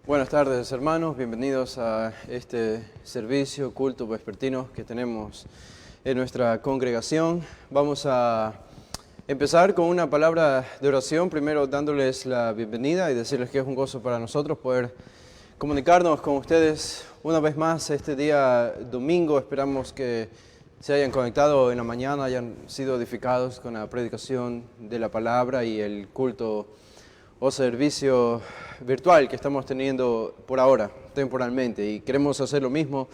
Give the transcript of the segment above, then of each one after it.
Buenas tardes, hermanos, bienvenidos a este servicio, culto vespertino que tenemos en nuestra congregación. Vamos a empezar con una palabra de oración, primero dándoles la bienvenida y decirles que es un gozo para nosotros poder comunicarnos con ustedes una vez más este día domingo. Esperamos que se hayan conectado en la mañana, hayan sido edificados con la predicación de la palabra y el culto o servicio virtual que estamos teniendo por ahora, temporalmente, y queremos hacer lo mismo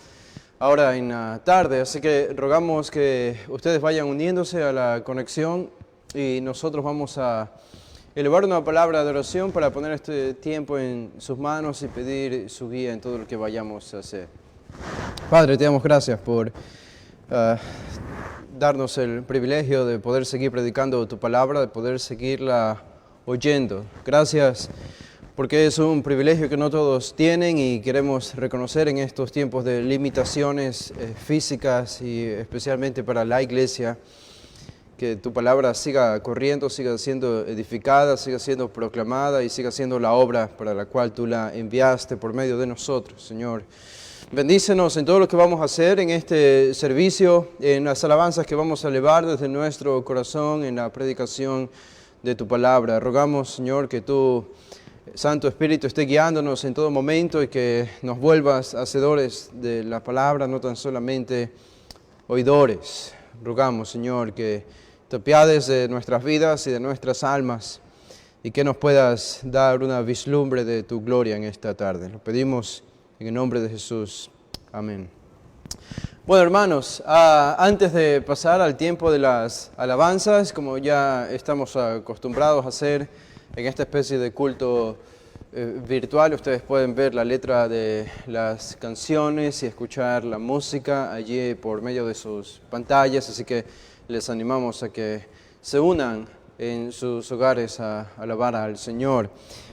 ahora en la tarde, así que rogamos que ustedes vayan uniéndose a la conexión y nosotros vamos a elevar una palabra de oración para poner este tiempo en sus manos y pedir su guía en todo lo que vayamos a hacer. Padre, te damos gracias por darnos el privilegio de poder seguir predicando tu palabra, de poder seguirla oyendo. Gracias porque es un privilegio que no todos tienen y queremos reconocer en estos tiempos de limitaciones físicas y especialmente para la iglesia, que tu palabra siga corriendo, siga siendo edificada, siga siendo proclamada y siga siendo la obra para la cual tú la enviaste por medio de nosotros, Señor. Bendícenos en todo lo que vamos a hacer en este servicio, en las alabanzas que vamos a elevar desde nuestro corazón, en la predicación de tu palabra. Rogamos, Señor, que tu Santo Espíritu esté guiándonos en todo momento y que nos vuelvas hacedores de la palabra, no tan solamente oidores. Rogamos, Señor, que te apiades de nuestras vidas y de nuestras almas y que nos puedas dar una vislumbre de tu gloria en esta tarde. Lo pedimos en el nombre de Jesús. Amén. Bueno, hermanos, antes de pasar al tiempo de las alabanzas, como ya estamos acostumbrados a hacer en esta especie de culto virtual, ustedes pueden ver la letra de las canciones y escuchar la música allí por medio de sus pantallas, así que les animamos a que se unan en sus hogares a alabar al Señor.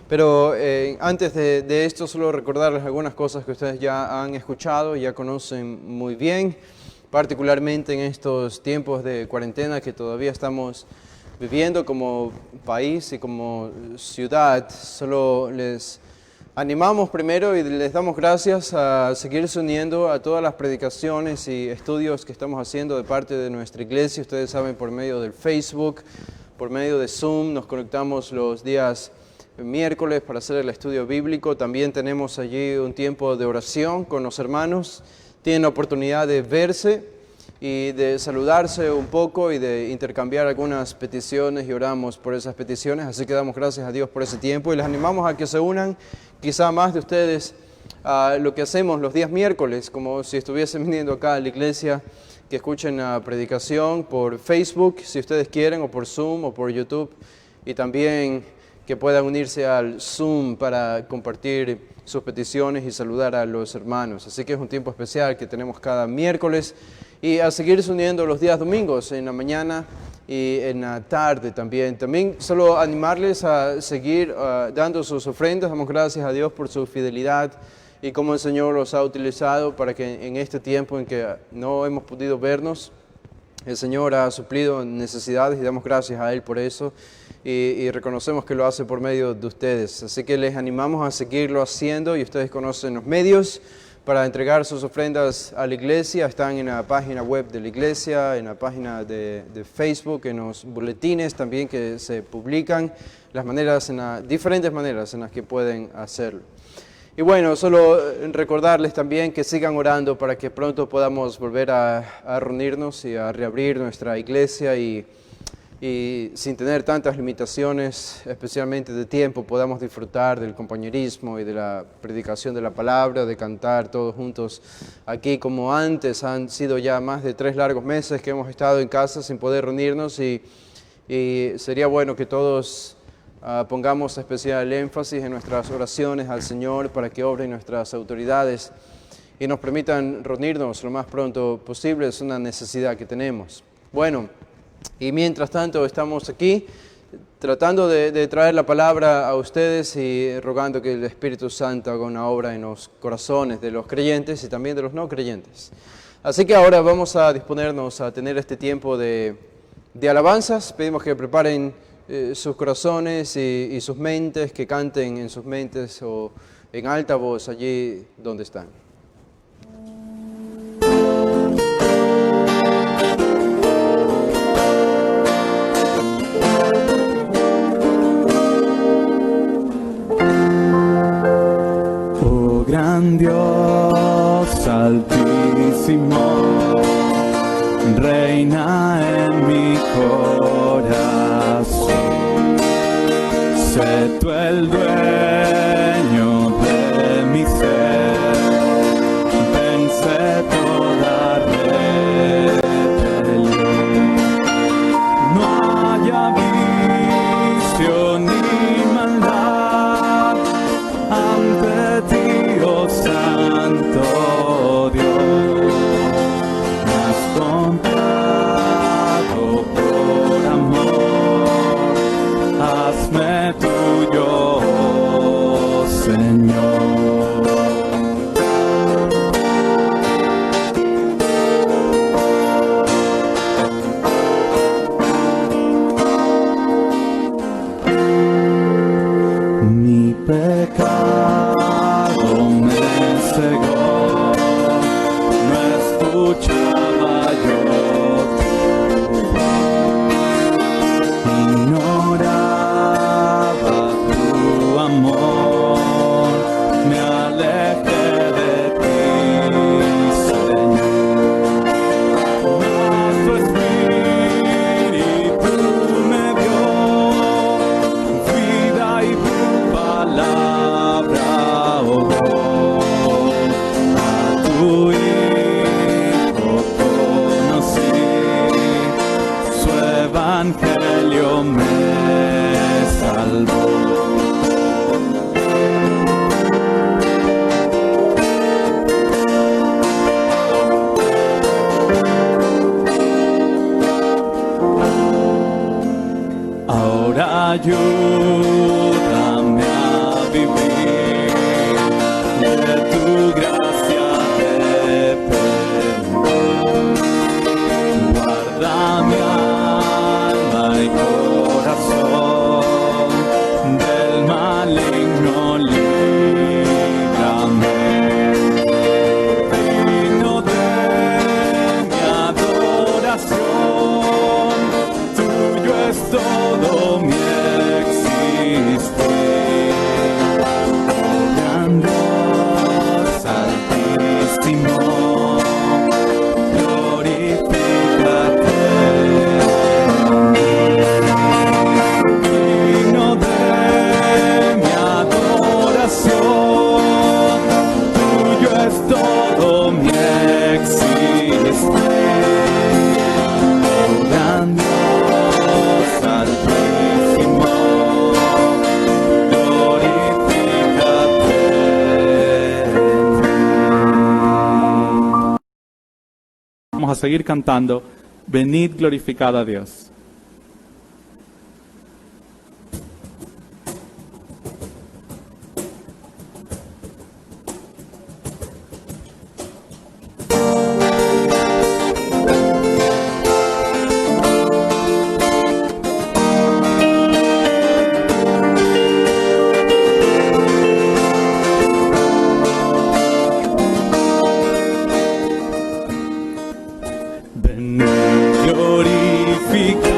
Pero antes de esto, solo recordarles algunas cosas que ustedes ya han escuchado y ya conocen muy bien, particularmente en estos tiempos de cuarentena que todavía estamos viviendo como país y como ciudad. Solo les animamos primero y les damos gracias a seguirse uniendo a todas las predicaciones y estudios que estamos haciendo de parte de nuestra iglesia. Ustedes saben, por medio del Facebook, por medio de Zoom, nos conectamos los días miércoles para hacer el estudio bíblico. También tenemos allí un tiempo de oración con los hermanos. Tienen la oportunidad de verse y de saludarse un poco y de intercambiar algunas peticiones y oramos por esas peticiones. Así que damos gracias a Dios por ese tiempo y les animamos a que se unan, quizá más de ustedes, a lo que hacemos los días miércoles, como si estuviesen viniendo acá a la iglesia, que escuchen la predicación por Facebook, si ustedes quieren, o por Zoom o por YouTube, y también que puedan unirse al Zoom para compartir sus peticiones y saludar a los hermanos. Así que es un tiempo especial que tenemos cada miércoles y a seguirse uniendo los días domingos en la mañana y en la tarde también. También solo animarles a seguir dando sus ofrendas. Damos gracias a Dios por su fidelidad y cómo el Señor los ha utilizado para que en este tiempo en que no hemos podido vernos, el Señor ha suplido necesidades y damos gracias a Él por eso. Y reconocemos que lo hace por medio de ustedes. Así que les animamos a seguirlo haciendo y ustedes conocen los medios para entregar sus ofrendas a la iglesia. Están en la página web de la iglesia, en la página de Facebook, en los boletines también que se publican, diferentes maneras en las que pueden hacerlo. Y bueno, solo recordarles también que sigan orando para que pronto podamos volver a reunirnos y a reabrir nuestra iglesia y y sin tener tantas limitaciones, especialmente de tiempo, podamos disfrutar del compañerismo y de la predicación de la palabra, de cantar todos juntos aquí como antes. Han sido ya más de 3 largos meses que hemos estado en casa sin poder reunirnos y sería bueno que todos pongamos especial énfasis en nuestras oraciones al Señor para que obren nuestras autoridades y nos permitan reunirnos lo más pronto posible. Es una necesidad que tenemos. Bueno, y mientras tanto estamos aquí tratando de traer la palabra a ustedes y rogando que el Espíritu Santo haga una obra en los corazones de los creyentes y también de los no creyentes. Así que ahora vamos a disponernos a tener este tiempo de alabanzas. Pedimos que preparen sus corazones y sus mentes, que canten en sus mentes o en alta voz allí donde están. Oh gran Dios altísimo, reina en mi corazón. Sé tú el dueño de mi ser, vence toda rebelión. No haya vicio ni maldad ante ti, oh Santo Dios. Me has comprado por amor, hazme tuyo, oh Señor. Mi pecado me cegó, no escuchaba yo tu voz, ignoraba tu amor, me alejé de ti, Señor. Mas tu Espíritu me dio vida y tu palabra obró. A tu Hijo conocí, su evangelio me salvó. Ahora ayúdame a vivir de tu gracia dependo. Guarda mi alma y corazón, del maligno líbrame. Digno de mi adoración, tuyo es todo mi existir. Oh gran Dios altísimo, glorifícate en mí. Digno de mi adoración, tuyo es todo mi existir. Oh gran Dios altísimo, glorifícate en mí. Vamos a seguir cantando Venid, glorificad a Dios. Venid, glorificad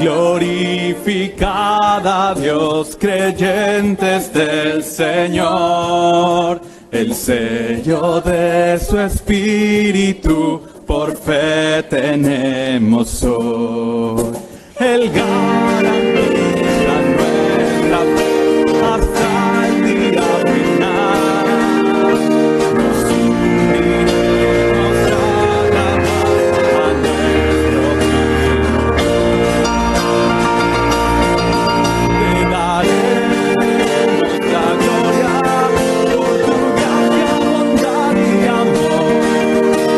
Glorificada Dios, creyentes del Señor, el sello de su espíritu por fe tenemos hoy. El garantiza nuestra fe hasta el día final. Nos uniremos a la paz, a nuestro fin. Te daremos la gloria por tu gracia, bondad y amor.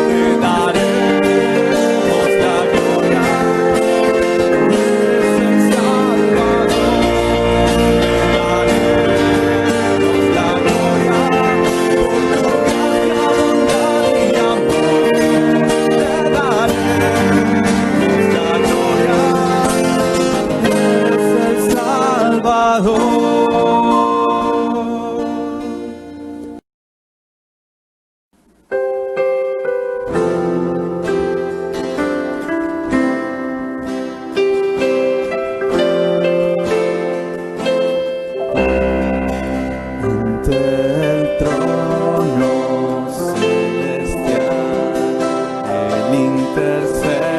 Te daremos la gloria, eres el Salvador. Te daremos la gloria por tu gracia, bondad y amor. Te daremos la gloria, eres el Salvador. Ante el trono celestial, Él intercede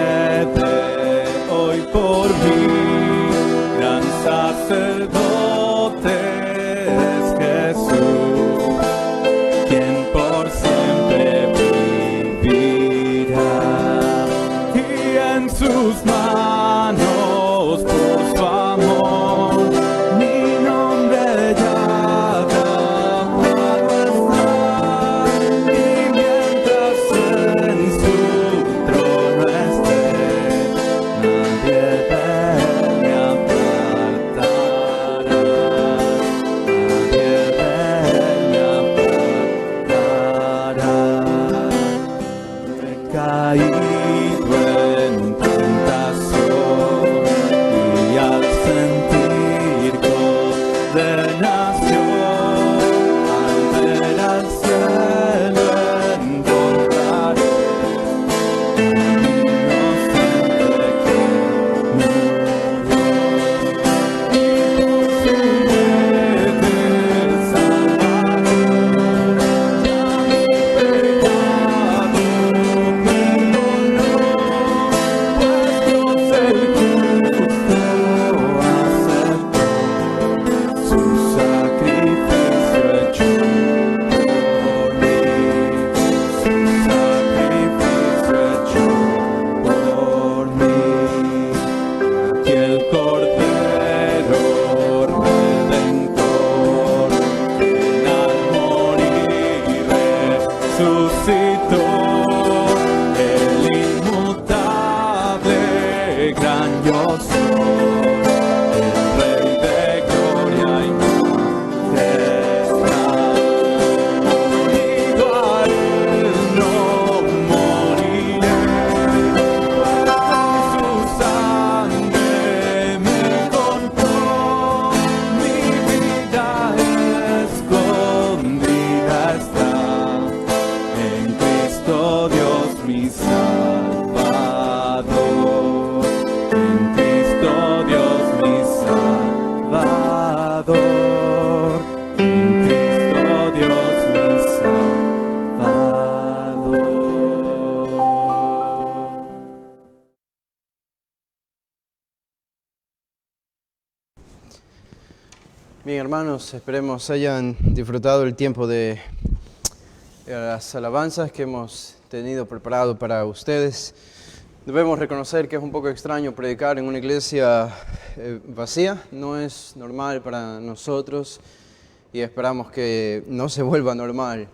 hoy por mí. Gran sacerdote es Jesús, quien por siempre vivirá. Y en sus manos puso amor, mi nombre ya grabado está. Y mientras en su trono esté, nadie de él me apartará. Nadie de él me apartará. He caído en tentación y al sentir condenación, al ver al cielo encontraré un inocente que murió. Y por su muerte el Salvador ya mi pecado perdonó, pues Dios el justo aceptó su sacrificio hecho por mí, su sacrificio hecho por mí. Y el Cordero Redentor, quien al morir resucitó, el inmutable gran yo soy, el Rey de gloria y majestad. Unido a él no moriré, pues con su sangre me compró. Mi vida escondida está en Cristo Dios mi Salvador. En Cristo Dios mi Salvador. En Cristo Dios mi Salvador. Bien, hermanos, esperemos hayan disfrutado el tiempo de las alabanzas que hemos tenido preparado para ustedes. Debemos reconocer que es un poco extraño predicar en una iglesia vacía. No es normal para nosotros y esperamos que no se vuelva normal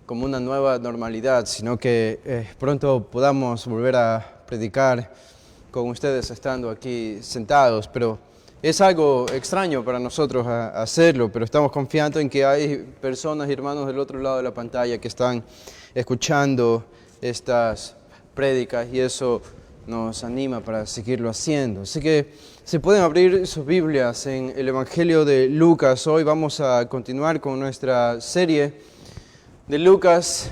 como una nueva normalidad, sino que pronto podamos volver a predicar con ustedes estando aquí sentados. Pero es algo extraño para nosotros hacerlo, pero estamos confiando en que hay personas y hermanos del otro lado de la pantalla que están escuchando estas prédicas y eso nos anima para seguirlo haciendo. Así que se pueden abrir sus Biblias en el Evangelio de Lucas. Hoy vamos a continuar con nuestra serie de Lucas,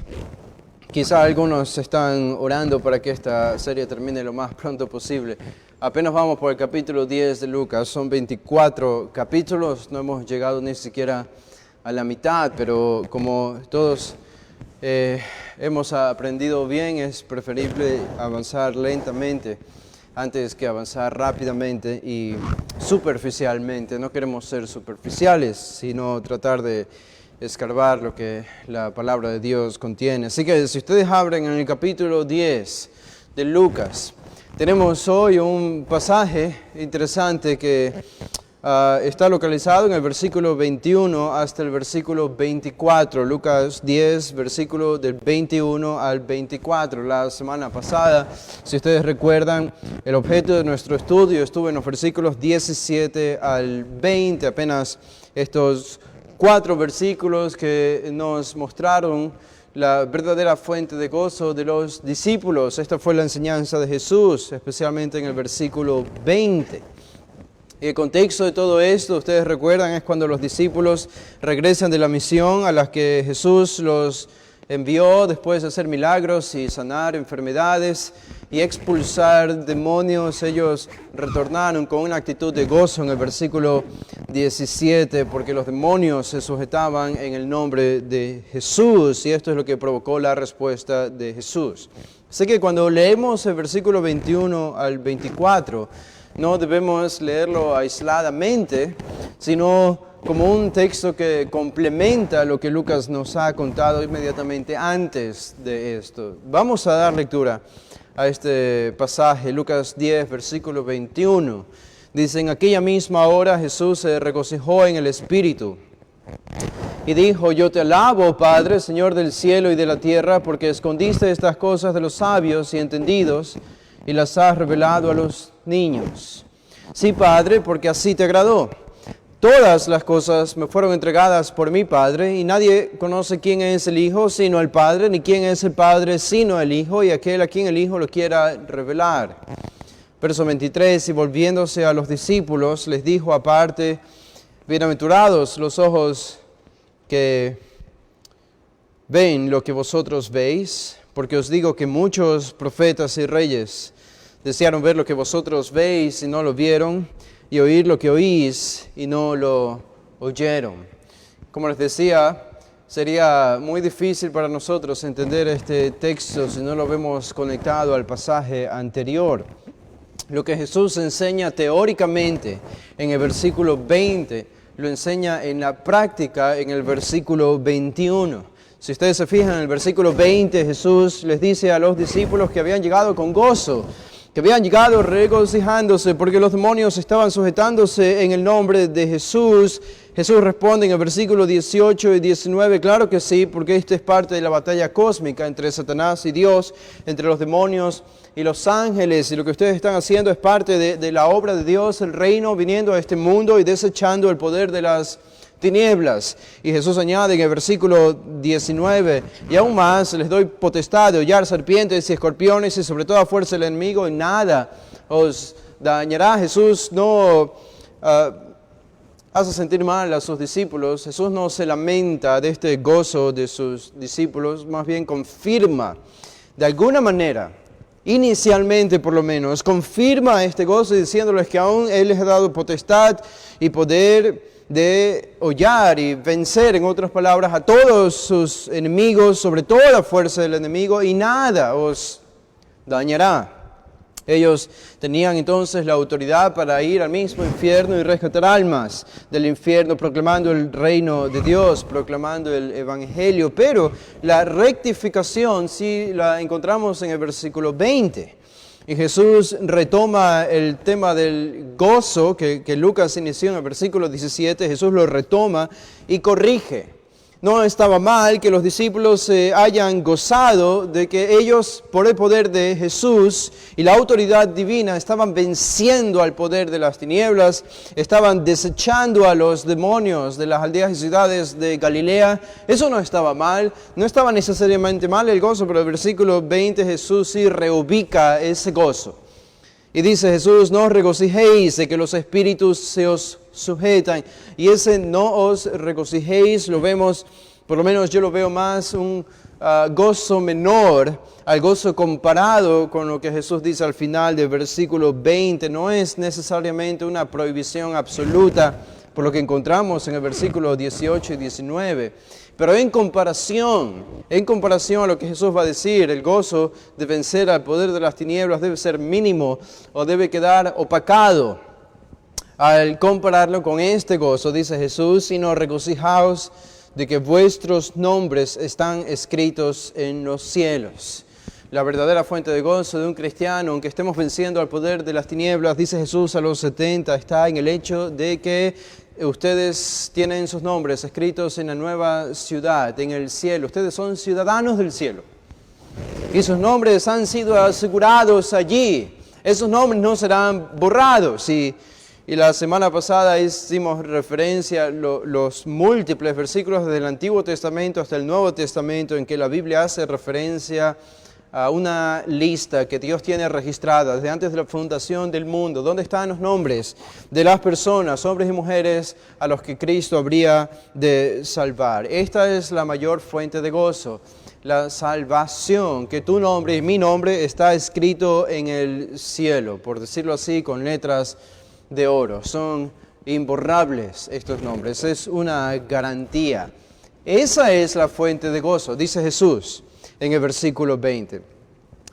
Quizá algunos están orando para que esta serie termine lo más pronto posible. Apenas vamos por el capítulo 10 de Lucas, son 24 capítulos, no hemos llegado ni siquiera a la mitad, pero como todos hemos aprendido bien, es preferible avanzar lentamente antes que avanzar rápidamente y superficialmente. No queremos ser superficiales, sino tratar de escarbar lo que la palabra de Dios contiene. Así que si ustedes abren en el capítulo 10 de Lucas, tenemos hoy un pasaje interesante que está localizado en el versículo 21 hasta el versículo 24. Lucas 10, versículo del 21 al 24. La semana pasada, si ustedes recuerdan, el objeto de nuestro estudio estuvo en los versículos 17 al 20, apenas estos 4 versículos que nos mostraron la verdadera fuente de gozo de los discípulos. Esta fue la enseñanza de Jesús, especialmente en el versículo 20. Y el contexto de todo esto, ustedes recuerdan, es cuando los discípulos regresan de la misión a la que Jesús los envió después de hacer milagros y sanar enfermedades y expulsar demonios. Ellos retornaron con una actitud de gozo en el versículo 17, porque los demonios se sujetaban en el nombre de Jesús, y esto es lo que provocó la respuesta de Jesús. Así que cuando leemos el versículo 21 al 24, no debemos leerlo aisladamente, sino como un texto que complementa lo que Lucas nos ha contado inmediatamente antes de esto. Vamos a dar lectura a este pasaje, Lucas 10, versículo 21. Dice: en aquella misma hora Jesús se regocijó en el Espíritu y dijo: yo te alabo, Padre, Señor del cielo y de la tierra, porque escondiste estas cosas de los sabios y entendidos y las has revelado a los niños. Sí, Padre, porque así te agradó. Todas las cosas me fueron entregadas por mi Padre, y nadie conoce quién es el Hijo sino el Padre, ni quién es el Padre sino el Hijo, y aquel a quien el Hijo lo quiera revelar. Verso 23, y volviéndose a los discípulos, les dijo aparte: bienaventurados los ojos que ven lo que vosotros veis, porque os digo que muchos profetas y reyes desearon ver lo que vosotros veis y no lo vieron, y oír lo que oís y no lo oyeron. Como les decía, sería muy difícil para nosotros entender este texto si no lo vemos conectado al pasaje anterior. Lo que Jesús enseña teóricamente en el versículo 20, lo enseña en la práctica en el versículo 21. Si ustedes se fijan en el versículo 20, Jesús les dice a los discípulos que habían llegado con gozo, que habían llegado regocijándose porque los demonios estaban sujetándose en el nombre de Jesús. Jesús responde en el versículo 18 y 19, claro que sí, porque esta es parte de la batalla cósmica entre Satanás y Dios, entre los demonios y los ángeles, y lo que ustedes están haciendo es parte de la obra de Dios, el reino viniendo a este mundo y desechando el poder de las tinieblas. Y Jesús añade en el versículo 19, y aún más, les doy potestad de hollar serpientes y escorpiones y sobre toda fuerza del enemigo, y nada os dañará. Jesús no hace sentir mal a sus discípulos. Jesús no se lamenta de este gozo de sus discípulos, más bien confirma de alguna manera, inicialmente por lo menos, confirma este gozo diciéndoles que aún Él les ha dado potestad y poder de hollar y vencer, en otras palabras, a todos sus enemigos, sobre toda la fuerza del enemigo, y nada os dañará. Ellos tenían entonces la autoridad para ir al mismo infierno y rescatar almas del infierno, proclamando el reino de Dios, proclamando el evangelio. Pero la rectificación sí la encontramos en el versículo 20. Y Jesús retoma el tema del gozo que Lucas inició en el versículo 17. Jesús lo retoma y corrige. No estaba mal que los discípulos se hayan gozado de que ellos, por el poder de Jesús y la autoridad divina, estaban venciendo al poder de las tinieblas, estaban desechando a los demonios de las aldeas y ciudades de Galilea. Eso no estaba mal, no estaba necesariamente mal el gozo, pero el versículo 20 Jesús sí reubica ese gozo. Y dice Jesús: no os regocijéis de que los espíritus se os sujetan. Y ese no os regocijéis lo vemos Por lo menos yo lo veo más un gozo menor al gozo comparado con lo que Jesús dice al final del versículo 20. No es necesariamente una prohibición absoluta por lo que encontramos en el versículo 18 y 19. Pero en comparación a lo que Jesús va a decir, el gozo de vencer al poder de las tinieblas debe ser mínimo o debe quedar opacado. Al compararlo con este gozo, dice Jesús, sino regocijaos de que vuestros nombres están escritos en los cielos. La verdadera fuente de gozo de un cristiano, aunque estemos venciendo al poder de las tinieblas, dice Jesús a los 70, está en el hecho de que ustedes tienen sus nombres escritos en la nueva ciudad, en el cielo. Ustedes son ciudadanos del cielo. Y sus nombres han sido asegurados allí. Esos nombres no serán borrados. Y la semana pasada hicimos referencia a los múltiples versículos del Antiguo Testamento hasta el Nuevo Testamento en que la Biblia hace referencia a una lista que Dios tiene registrada desde antes de la fundación del mundo, donde están los nombres de las personas, hombres y mujeres, a los que Cristo habría de salvar. Esta es la mayor fuente de gozo, la salvación, que tu nombre y mi nombre está escrito en el cielo, por decirlo así, con letras de oro. Son imborrables estos nombres, es una garantía. Esa es la fuente de gozo, dice Jesús en el versículo 20.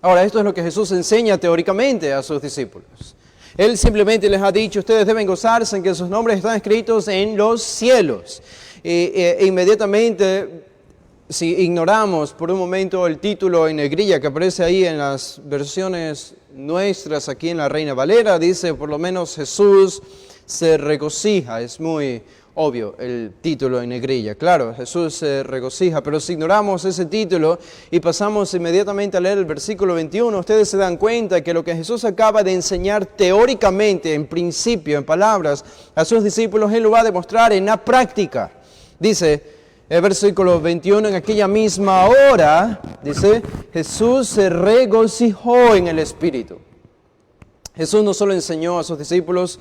Ahora, esto es lo que Jesús enseña teóricamente a sus discípulos. Él simplemente les ha dicho, ustedes deben gozarse en que sus nombres están escritos en los cielos. Inmediatamente, si ignoramos por un momento el título en negrilla que aparece ahí en las versiones nuestras, aquí en la Reina Valera, dice por lo menos Jesús se regocija. Es muy obvio el título en negrilla. Claro, Jesús se regocija, pero si ignoramos ese título y pasamos inmediatamente a leer el versículo 21, ustedes se dan cuenta que lo que Jesús acaba de enseñar teóricamente, en principio, en palabras, a sus discípulos, Él lo va a demostrar en la práctica. Dice el versículo 21, en aquella misma hora, dice, Jesús se regocijó en el Espíritu. Jesús no solo enseñó a sus discípulos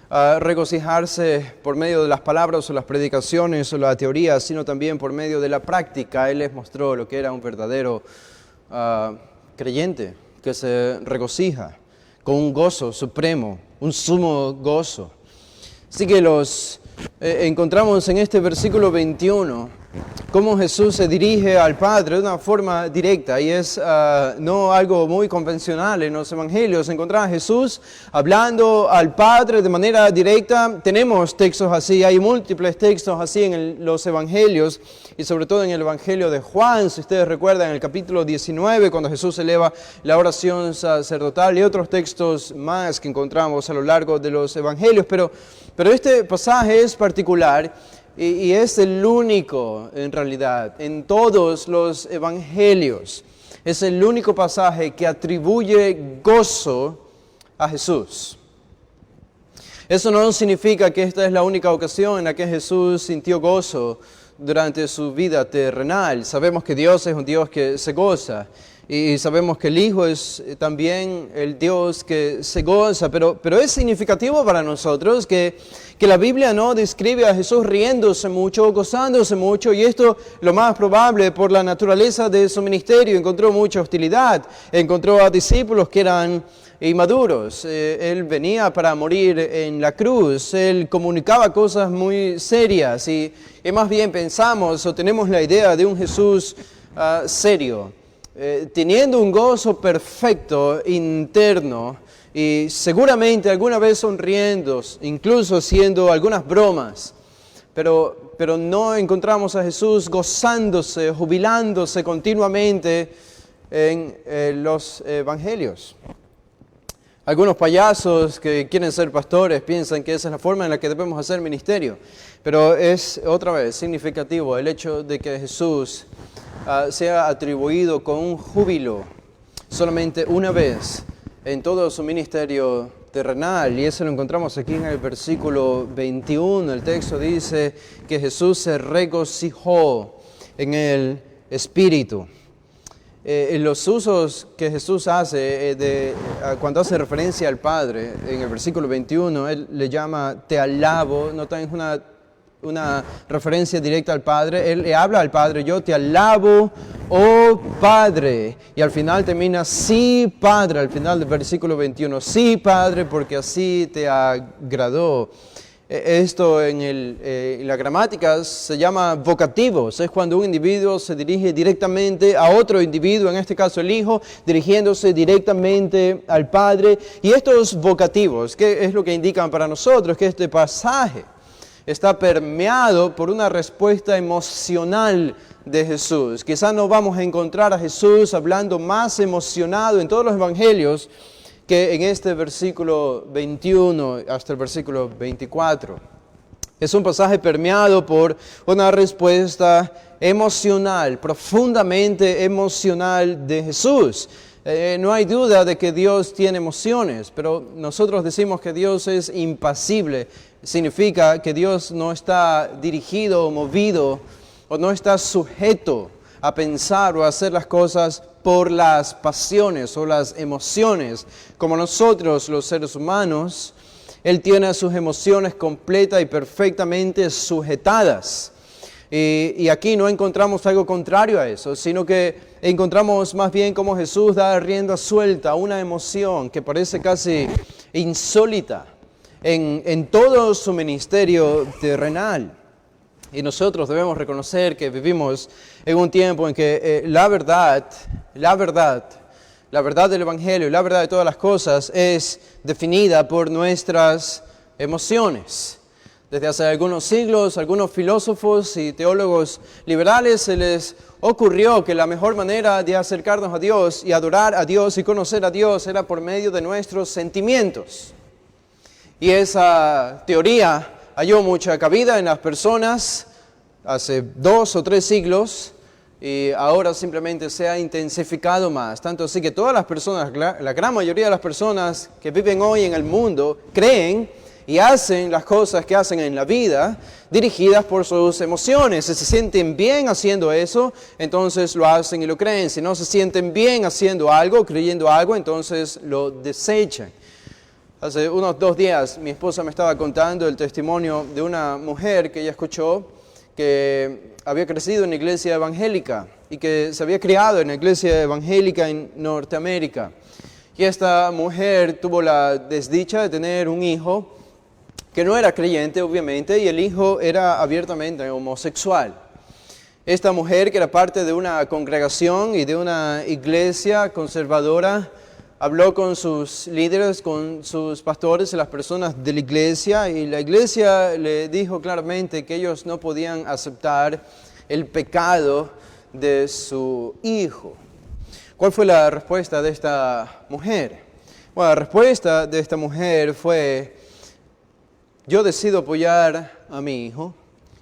a regocijarse por medio de las palabras o las predicaciones o la teoría, sino también por medio de la práctica. Él les mostró lo que era un verdadero creyente que se regocija con un gozo supremo, un sumo gozo. Así que encontramos en este versículo 21 cómo Jesús se dirige al Padre de una forma directa, y es no algo muy convencional en los evangelios. Encontrar a Jesús hablando al Padre de manera directa. Tenemos textos así, hay múltiples textos así en los evangelios, y sobre todo en el evangelio de Juan, si ustedes recuerdan, en el capítulo 19, cuando Jesús eleva la oración sacerdotal, y otros textos más que encontramos a lo largo de los evangelios. Pero este pasaje es particular y es el único, en realidad, en todos los evangelios. Es el único pasaje que atribuye gozo a Jesús. Eso no significa que esta es la única ocasión en la que Jesús sintió gozo durante su vida terrenal. Sabemos que Dios es un Dios que se goza. Y sabemos que el Hijo es también el Dios que se goza, pero es significativo para nosotros que la Biblia no describe a Jesús riéndose mucho, gozándose mucho, y esto lo más probable por la naturaleza de su ministerio. Encontró mucha hostilidad, encontró a discípulos que eran inmaduros. Él venía para morir en la cruz, Él comunicaba cosas muy serias, y más bien pensamos o tenemos la idea de un Jesús serio, teniendo un gozo perfecto interno y seguramente alguna vez sonriendo, incluso haciendo algunas bromas, pero no encontramos a Jesús gozándose, jubilándose continuamente en los evangelios. Algunos payasos que quieren ser pastores piensan que esa es la forma en la que debemos hacer ministerio, pero es otra vez significativo el hecho de que Jesús sea atribuido con un júbilo solamente una vez en todo su ministerio terrenal, y eso lo encontramos aquí en el versículo 21. El texto dice que Jesús se regocijó en el Espíritu. Los usos que Jesús hace cuando hace referencia al Padre, en el versículo 21, Él le llama te alabo. Notan, es una referencia directa al Padre. Él le habla al Padre, yo te alabo, oh Padre. Y al final termina, sí Padre, al final del versículo 21. Sí Padre, porque así te agradó. Esto en la gramática se llama vocativos. Es cuando un individuo se dirige directamente a otro individuo, en este caso el Hijo, dirigiéndose directamente al Padre. Y estos vocativos, ¿qué es lo que indican para nosotros? Que este pasaje está permeado por una respuesta emocional de Jesús. Quizás no vamos a encontrar a Jesús hablando más emocionado en todos los evangelios que en este versículo 21 hasta el versículo 24. Es un pasaje permeado por una respuesta emocional, profundamente emocional de Jesús. No hay duda de que Dios tiene emociones, pero nosotros decimos que Dios es impasible. Significa que Dios no está dirigido o movido o no está sujeto a pensar o a hacer las cosas por las pasiones o las emociones. Como nosotros los seres humanos, Él tiene sus emociones completa y perfectamente sujetadas. Y aquí no encontramos algo contrario a eso, sino que encontramos más bien como Jesús da rienda suelta a una emoción que parece casi insólita en todo su ministerio terrenal. Y nosotros debemos reconocer que vivimos en un tiempo en que la verdad del Evangelio y la verdad de todas las cosas es definida por nuestras emociones. Desde hace algunos siglos, algunos filósofos y teólogos liberales se les ocurrió que la mejor manera de acercarnos a Dios y adorar a Dios y conocer a Dios era por medio de nuestros sentimientos. Y esa teoría halló mucha cabida en las personas hace 2 o 3 siglos y ahora simplemente se ha intensificado más. Tanto así que todas las personas, la gran mayoría de las personas que viven hoy en el mundo creen y hacen las cosas que hacen en la vida dirigidas por sus emociones. Si se sienten bien haciendo eso, entonces lo hacen y lo creen. Si no se sienten bien haciendo algo, creyendo algo, entonces lo desechan. Hace unos 2 días mi esposa me estaba contando el testimonio de una mujer que ella escuchó que había crecido en la iglesia evangélica y que se había criado en la iglesia evangélica en Norteamérica. Y esta mujer tuvo la desdicha de tener un hijo que no era creyente, obviamente, y el hijo era abiertamente homosexual. Esta mujer, que era parte de una congregación y de una iglesia conservadora, habló con sus líderes, con sus pastores y las personas de la iglesia, y la iglesia le dijo claramente que ellos no podían aceptar el pecado de su hijo. ¿Cuál fue la respuesta de esta mujer? Bueno, la respuesta de esta mujer fue: yo decido apoyar a mi hijo,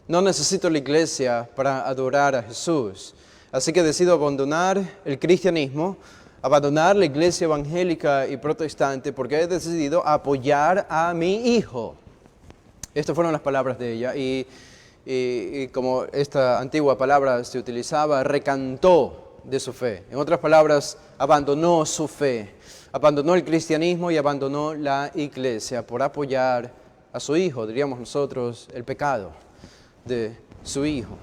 no necesito la iglesia para adorar a Jesús, así que decido abandonar el cristianismo, abandonar la iglesia evangélica y protestante porque he decidido apoyar a mi hijo. Estas fueron las palabras de ella y como esta antigua palabra se utilizaba, recantó de su fe. En otras palabras, abandonó su fe, abandonó el cristianismo y abandonó la iglesia por apoyar a su hijo, diríamos nosotros, el pecado de su hijo.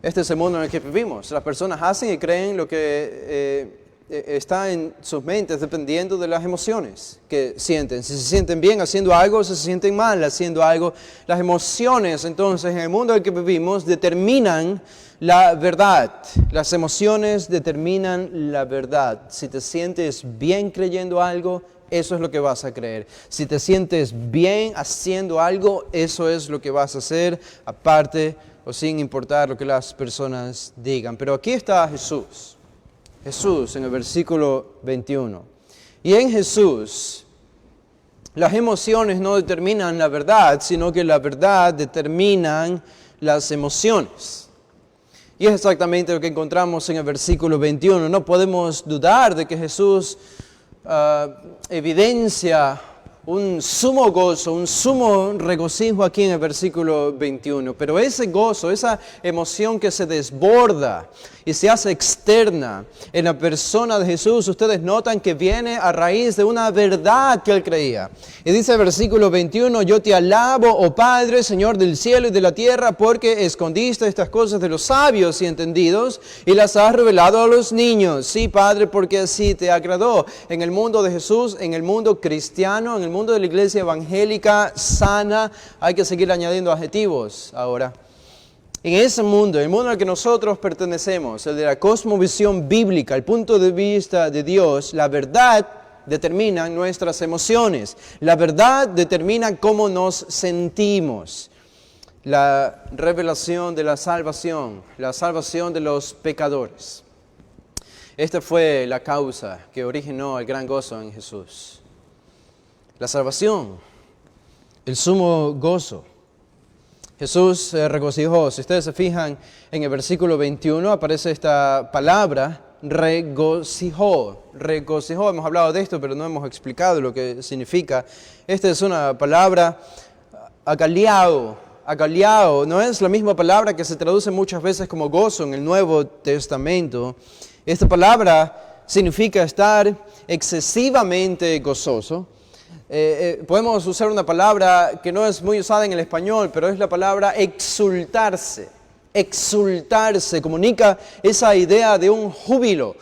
Este es el mundo en el que vivimos. Las personas hacen y creen lo que está en sus mentes dependiendo de las emociones que sienten. Si se sienten bien haciendo algo, si se sienten mal haciendo algo. Las emociones, entonces, en el mundo en el que vivimos, determinan la verdad. Las emociones determinan la verdad. Si te sientes bien creyendo algo, eso es lo que vas a creer. Si te sientes bien haciendo algo, eso es lo que vas a hacer, aparte o sin importar lo que las personas digan. Pero aquí está Jesús. Jesús en el versículo 21. Y en Jesús, las emociones no determinan la verdad, sino que la verdad determinan las emociones. Y es exactamente lo que encontramos en el versículo 21. No podemos dudar de que Jesús evidencia un sumo gozo, un sumo regocijo aquí en el versículo 21. Pero ese gozo, esa emoción que se desborda y se hace externa en la persona de Jesús, ustedes notan que viene a raíz de una verdad que él creía. Y dice el versículo 21, yo te alabo, oh Padre, Señor del cielo y de la tierra, porque escondiste estas cosas de los sabios y entendidos y las has revelado a los niños. Sí, Padre, porque así te agradó. En el mundo de Jesús, en el mundo cristiano, en el mundo de la iglesia evangélica sana, hay que seguir añadiendo adjetivos ahora. En ese mundo, el mundo al que nosotros pertenecemos, el de la cosmovisión bíblica, el punto de vista de Dios, la verdad determina nuestras emociones. La verdad determina cómo nos sentimos. La revelación de la salvación de los pecadores. Esta fue la causa que originó el gran gozo en Jesús. La salvación, el sumo gozo. Jesús se regocijó. Si ustedes se fijan en el versículo 21 aparece esta palabra, regocijó. Regocijó, hemos hablado de esto, pero no hemos explicado lo que significa. Esta es una palabra agaliao. Agaliao no es la misma palabra que se traduce muchas veces como gozo en el Nuevo Testamento. Esta palabra significa estar excesivamente gozoso. Podemos usar una palabra que no es muy usada en el español, pero es la palabra exultarse. Exultarse comunica esa idea de un júbilo,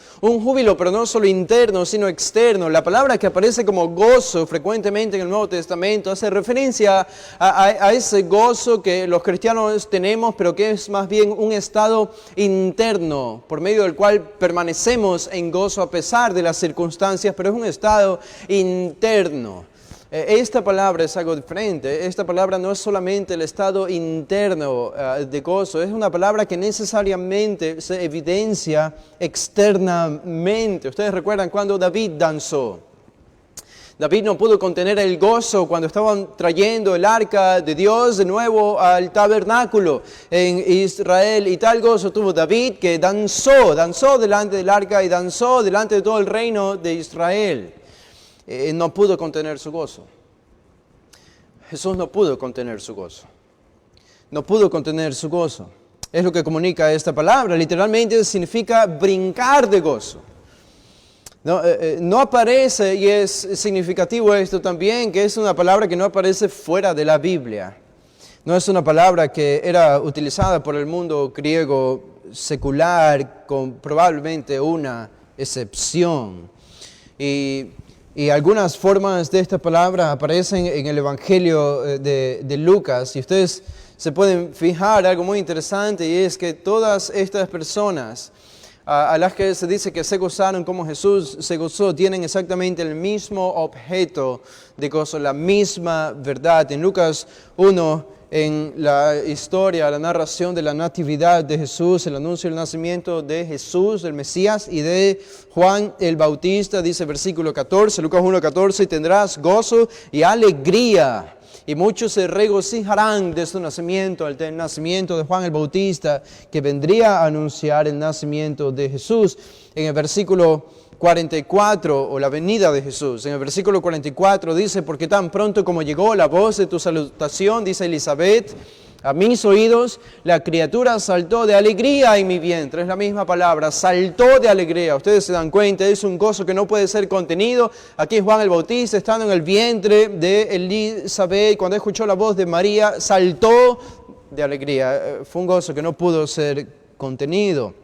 pero no solo interno, sino externo. La palabra que aparece como gozo frecuentemente en el Nuevo Testamento hace referencia a ese gozo que los cristianos tenemos, pero que es más bien un estado interno, por medio del cual permanecemos en gozo a pesar de las circunstancias, pero es un estado interno. Esta palabra es algo diferente. Esta palabra no es solamente el estado interno de gozo, es una palabra que necesariamente se evidencia externamente. Ustedes recuerdan cuando David danzó. David no pudo contener el gozo cuando estaban trayendo el arca de Dios de nuevo al tabernáculo en Israel. Y tal gozo tuvo David que danzó delante del arca y danzó delante de todo el reino de Israel. No pudo contener su gozo. Jesús no pudo contener su gozo. No pudo contener su gozo. Es lo que comunica esta palabra. Literalmente significa brincar de gozo. No aparece, y es significativo esto también, que es una palabra que no aparece fuera de la Biblia. No es una palabra que era utilizada por el mundo griego secular, con probablemente una excepción. Y algunas formas de esta palabra aparecen en el Evangelio de Lucas. Y ustedes se pueden fijar algo muy interesante, y es que todas estas personas a las que se dice que se gozaron como Jesús se gozó, tienen exactamente el mismo objeto de gozo, la misma verdad. En Lucas 1, en la historia, la narración de la natividad de Jesús, el anuncio del nacimiento de Jesús, el Mesías, y de Juan el Bautista, dice versículo 14, Lucas 1:14, y tendrás gozo y alegría, y muchos se regocijarán de su nacimiento, el nacimiento de Juan el Bautista, que vendría a anunciar el nacimiento de Jesús. En el versículo 44, o la venida de Jesús, en el versículo 44 dice, porque tan pronto como llegó la voz de tu salutación, dice Elizabeth, a mis oídos, la criatura saltó de alegría en mi vientre. Es la misma palabra, saltó de alegría. Ustedes se dan cuenta, es un gozo que no puede ser contenido. Aquí Juan el Bautista, estando en el vientre de Elizabeth, cuando escuchó la voz de María, saltó de alegría. Fue un gozo que no pudo ser contenido.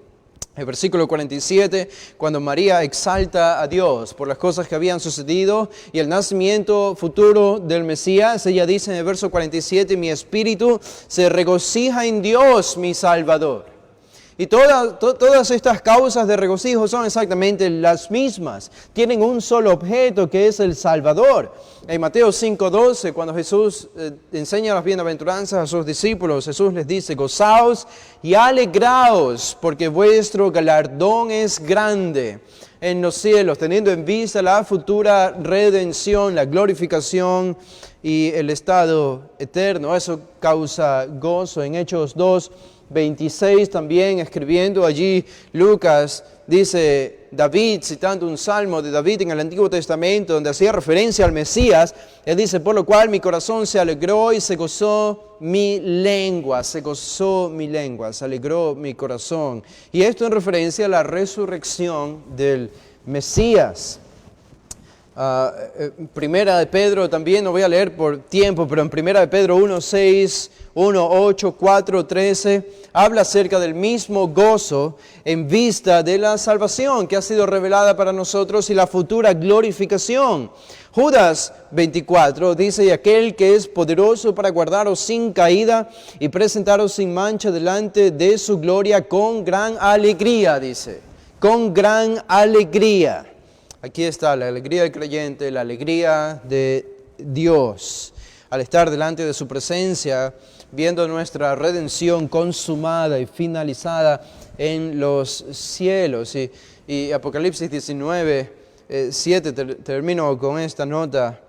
El versículo 47, cuando María exalta a Dios por las cosas que habían sucedido y el nacimiento futuro del Mesías, ella dice en el verso 47, mi espíritu se regocija en Dios mi Salvador. Y todas estas causas de regocijo son exactamente las mismas. Tienen un solo objeto, que es el Salvador. En Mateo 5:12, cuando Jesús enseña las bienaventuranzas a sus discípulos, Jesús les dice, gozaos y alegraos, porque vuestro galardón es grande en los cielos, teniendo en vista la futura redención, la glorificación y el estado eterno. Eso causa gozo. En Hechos 2:26 también, escribiendo allí Lucas, dice David, citando un salmo de David en el Antiguo Testamento, donde hacía referencia al Mesías, él dice, por lo cual mi corazón se alegró y se gozó mi lengua, se alegró mi corazón. Y esto en referencia a la resurrección del Mesías. Primera de Pedro también, no voy a leer por tiempo, pero en Primera de Pedro 1:6, 1:8, 4:13, habla acerca del mismo gozo en vista de la salvación que ha sido revelada para nosotros y la futura glorificación. Judas 24 dice, y aquel que es poderoso para guardaros sin caída y presentaros sin mancha delante de su gloria con gran alegría, dice, con gran alegría. Aquí está la alegría del creyente, la alegría de Dios, al estar delante de su presencia, viendo nuestra redención consumada y finalizada en los cielos. Y Apocalipsis 19, 7, termino con esta nota,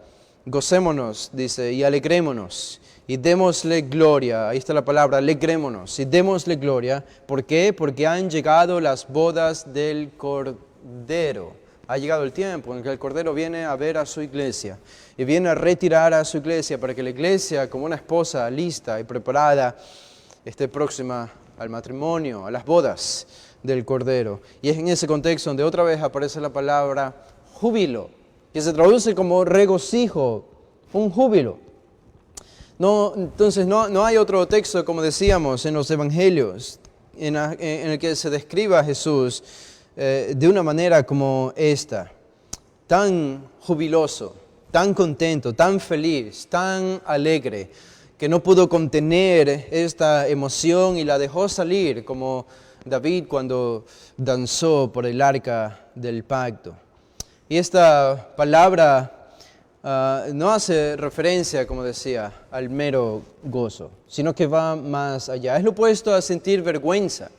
gocémonos, dice, y alegrémonos, y démosle gloria, ahí está la palabra, alegrémonos, y démosle gloria. ¿Por qué? Porque han llegado las bodas del Cordero. Ha llegado el tiempo en que el Cordero viene a ver a su iglesia y viene a retirar a su iglesia para que la iglesia, como una esposa lista y preparada, esté próxima al matrimonio, a las bodas del Cordero. Y es en ese contexto donde otra vez aparece la palabra júbilo, que se traduce como regocijo, un júbilo. Entonces no hay otro texto, como decíamos, en los evangelios en el que se describa a Jesús de una manera como esta, tan jubiloso, tan contento, tan feliz, tan alegre, que no pudo contener esta emoción y la dejó salir, como David cuando danzó por el arca del pacto. Y esta palabra no hace referencia, como decía, al mero gozo, sino que va más allá. Es lo opuesto a sentir vergüenza.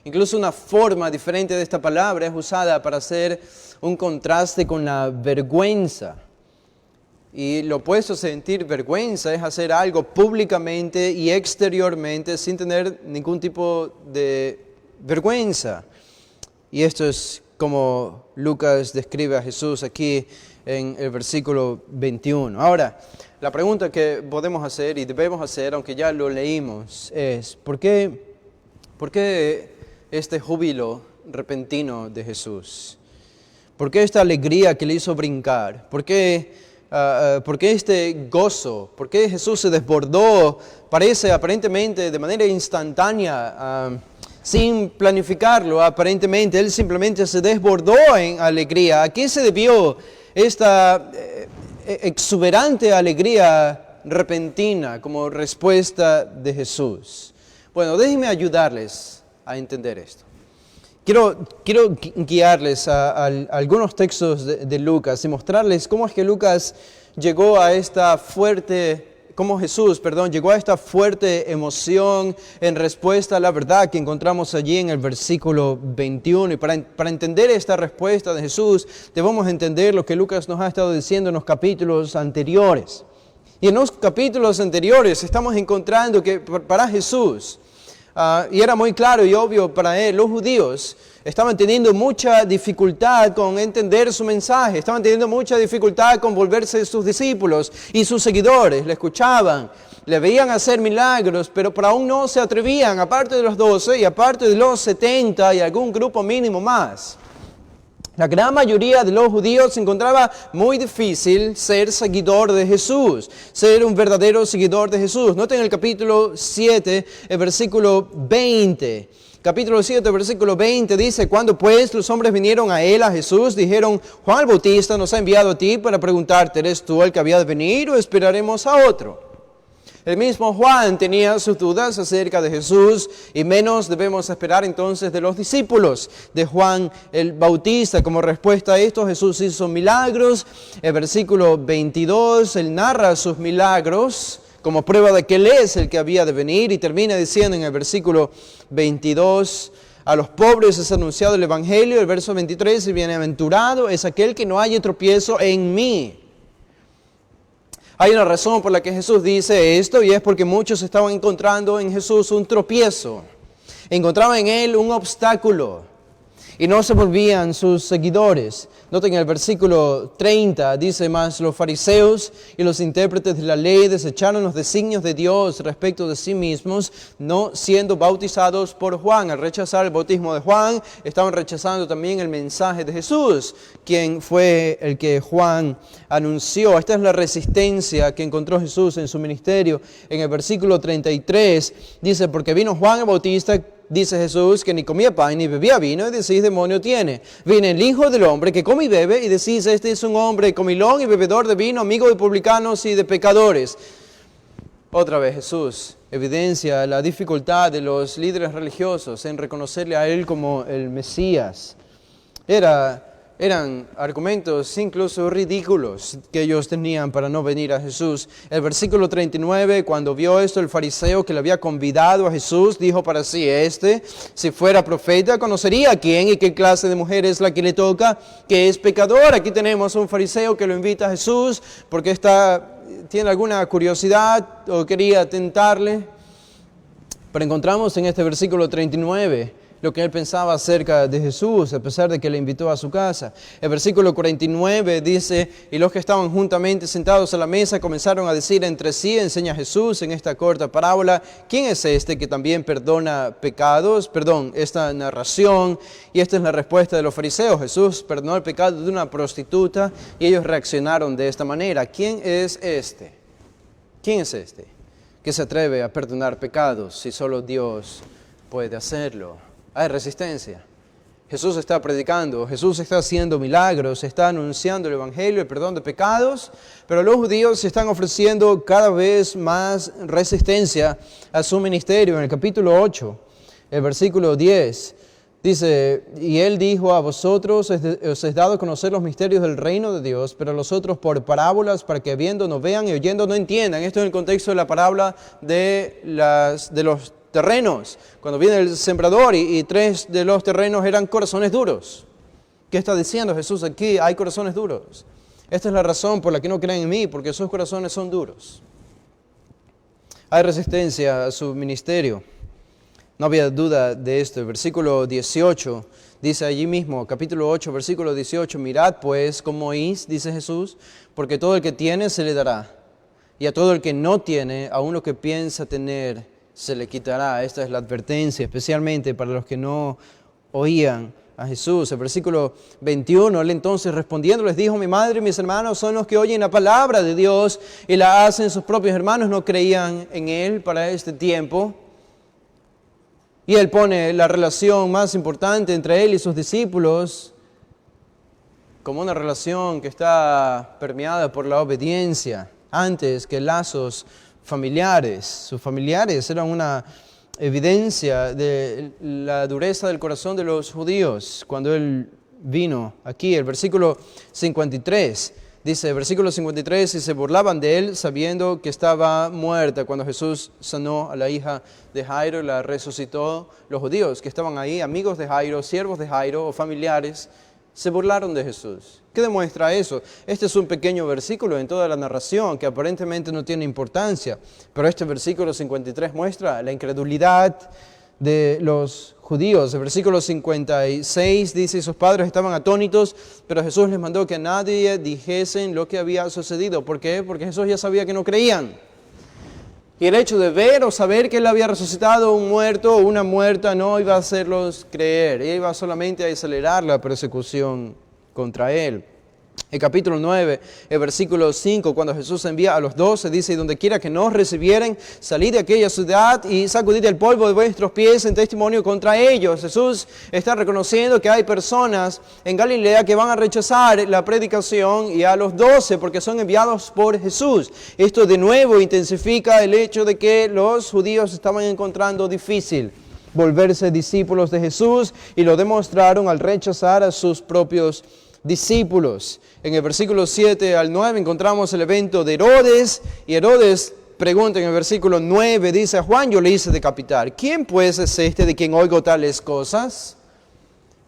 Incluso una forma diferente de esta palabra es usada para hacer un contraste con la vergüenza. Y lo opuesto a sentir vergüenza es hacer algo públicamente y exteriormente sin tener ningún tipo de vergüenza. Y esto es como Lucas describe a Jesús aquí en el versículo 21. Ahora, la pregunta que podemos hacer y debemos hacer, aunque ya lo leímos, es ¿por qué este júbilo repentino de Jesús? ¿Por qué esta alegría que le hizo brincar? ¿Por qué este gozo? ¿Por qué Jesús se desbordó, parece aparentemente de manera instantánea, sin planificarlo aparentemente? Él simplemente se desbordó en alegría. ¿A qué se debió esta exuberante alegría repentina como respuesta de Jesús? Bueno, déjenme ayudarles a entender esto. Quiero guiarles a algunos textos de Lucas y mostrarles cómo es que Lucas llegó a esta fuerte, cómo Jesús, llegó a esta fuerte emoción en respuesta a la verdad que encontramos allí en el versículo 21. Y para entender esta respuesta de Jesús, debemos entender lo que Lucas nos ha estado diciendo en los capítulos anteriores. Y en los capítulos anteriores estamos encontrando que para Jesús, y era muy claro y obvio para él, los judíos estaban teniendo mucha dificultad con entender su mensaje, estaban teniendo mucha dificultad con volverse sus discípulos y sus seguidores. Le escuchaban, le veían hacer milagros, pero aún no se atrevían, aparte de los 12 y aparte de los 70 y algún grupo mínimo más. La gran mayoría de los judíos encontraba muy difícil ser seguidor de Jesús, ser un verdadero seguidor de Jesús. Noten el capítulo 7, el versículo 20. Capítulo 7, versículo 20 dice, cuando pues los hombres vinieron a él, a Jesús, dijeron, Juan el Bautista nos ha enviado a ti para preguntarte, ¿eres tú el que había de venir o esperaremos a otro? El mismo Juan tenía sus dudas acerca de Jesús y menos debemos esperar entonces de los discípulos de Juan el Bautista. Como respuesta a esto, Jesús hizo milagros. El versículo 22, él narra sus milagros como prueba de que él es el que había de venir y termina diciendo en el versículo 22, a los pobres es anunciado el Evangelio. El verso 23, el bienaventurado es aquel que no haya tropiezo en mí. Hay una razón por la que Jesús dice esto y es porque muchos estaban encontrando en Jesús un tropiezo. Encontraban en él un obstáculo. y no se volvían sus seguidores. Noten el versículo 30, dice: mas los fariseos y los intérpretes de la ley desecharon los designios de Dios respecto de sí mismos, no siendo bautizados por Juan. Al rechazar el bautismo de Juan, estaban rechazando también el mensaje de Jesús, quien fue el que Juan anunció. Esta es la resistencia que encontró Jesús en su ministerio. En el versículo 33 dice: porque vino Juan el Bautista, dice Jesús, que ni comía pan ni bebía vino, y decís: demonio tiene. Viene el Hijo del Hombre, que come y bebe, y decís: este es un hombre comilón y bebedor de vino, amigo de publicanos y de pecadores. Otra vez Jesús evidencia la dificultad de los líderes religiosos en reconocerle a Él como el Mesías. Eran argumentos incluso ridículos que ellos tenían para no venir a Jesús. El versículo 39, cuando vio esto, el fariseo que le había convidado a Jesús, dijo para sí: si fuera profeta, conocería a quién y qué clase de mujer es la que le toca, que es pecador. Aquí tenemos un fariseo que lo invita a Jesús porque tiene alguna curiosidad o quería tentarle. Pero encontramos en este versículo 39 lo que él pensaba acerca de Jesús, a pesar de que le invitó a su casa. El versículo 49 dice: y los que estaban juntamente sentados a la mesa comenzaron a decir entre sí, enseña Jesús en esta corta parábola: ¿quién es este que también perdona pecados? Esta narración, y esta es la respuesta de los fariseos. Jesús perdonó el pecado de una prostituta, y ellos reaccionaron de esta manera: ¿quién es este? ¿Quién es este que se atreve a perdonar pecados si solo Dios puede hacerlo? Hay resistencia. Jesús está predicando, Jesús está haciendo milagros, está anunciando el Evangelio, el perdón de pecados, pero los judíos están ofreciendo cada vez más resistencia a su ministerio. En el capítulo 8, el versículo 10, dice: y él dijo: a vosotros os es dado conocer los misterios del reino de Dios, pero a los otros por parábolas, para que viendo no vean y oyendo no entiendan. Esto es el contexto de la parábola de los terrenos, cuando viene el sembrador y 3 de los terrenos eran corazones duros. ¿Qué está diciendo Jesús aquí? Hay corazones duros. Esta es la razón por la que no creen en mí, porque sus corazones son duros. Hay resistencia a su ministerio. No había duda de esto. El versículo 18 dice allí mismo, capítulo 8, versículo 18: mirad pues cómo oís, dice Jesús, porque todo el que tiene se le dará, y a todo el que no tiene, aun lo que piensa tener, se le quitará. Esta es la advertencia, especialmente para los que no oían a Jesús. El versículo 21, él entonces respondiendo les dijo: mi madre y mis hermanos son los que oyen la palabra de Dios y la hacen. Sus propios hermanos no creían en él para este tiempo. Y él pone la relación más importante entre él y sus discípulos como una relación que está permeada por la obediencia, antes que lazos familiares. Sus familiares eran una evidencia de la dureza del corazón de los judíos cuando él vino aquí. El versículo 53 dice, versículo 53, y se burlaban de él sabiendo que estaba muerta. Cuando Jesús sanó a la hija de Jairo y la resucitó, los judíos que estaban ahí, amigos de Jairo, siervos de Jairo o familiares, se burlaron de Jesús. ¿Qué demuestra eso? Este es un pequeño versículo en toda la narración que aparentemente no tiene importancia, pero este versículo 53 muestra la incredulidad de los judíos. El versículo 56 dice, sus padres estaban atónitos, pero Jesús les mandó que a nadie dijesen lo que había sucedido. ¿Por qué? Porque Jesús ya sabía que no creían. Y el hecho de ver o saber que él había resucitado un muerto o una muerta no iba a hacerlos creer, iba solamente a acelerar la persecución contra él. El capítulo 9, el versículo 5, cuando Jesús envía a los 12, dice, y donde quiera que nos recibieren, salid de aquella ciudad y sacudid el polvo de vuestros pies en testimonio contra ellos. Jesús está reconociendo que hay personas en Galilea que van a rechazar la predicación y a los 12 porque son enviados por Jesús. Esto de nuevo intensifica el hecho de que los judíos estaban encontrando difícil volverse discípulos de Jesús y lo demostraron al rechazar a sus propios discípulos. En el versículo 7 al 9 encontramos el evento de Herodes, y Herodes pregunta en el versículo 9, dice, a Juan yo le hice decapitar. ¿Quién pues es este de quien oigo tales cosas?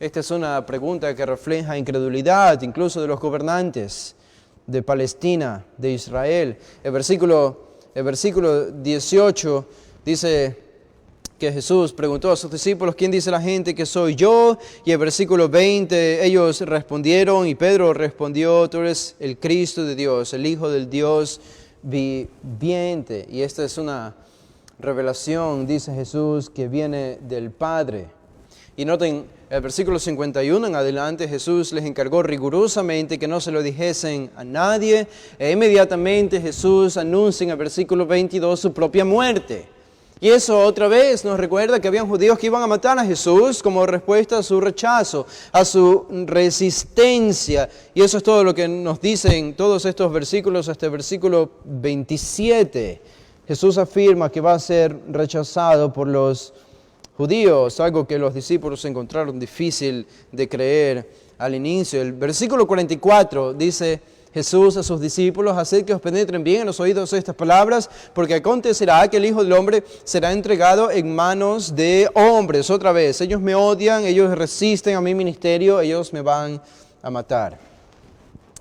Esta es una pregunta que refleja incredulidad incluso de los gobernantes de Palestina, de Israel. El versículo 18 dice, que Jesús preguntó a sus discípulos, ¿quién dice la gente que soy yo? Y el versículo 20, ellos respondieron y Pedro respondió, tú eres el Cristo de Dios, el Hijo del Dios viviente. Y esta es una revelación, dice Jesús, que viene del Padre. Y noten, el versículo 51 en adelante, Jesús les encargó rigurosamente que no se lo dijesen a nadie. E inmediatamente Jesús anuncia en el versículo 22 su propia muerte. Y eso otra vez nos recuerda que habían judíos que iban a matar a Jesús como respuesta a su rechazo, a su resistencia. Y eso es todo lo que nos dicen todos estos versículos hasta el versículo 27. Jesús afirma que va a ser rechazado por los judíos, algo que los discípulos encontraron difícil de creer al inicio. El versículo 44 dice Jesús a sus discípulos, haced que os penetren bien en los oídos estas palabras, porque acontecerá que el Hijo del Hombre será entregado en manos de hombres. Otra vez, ellos me odian, ellos resisten a mi ministerio, ellos me van a matar.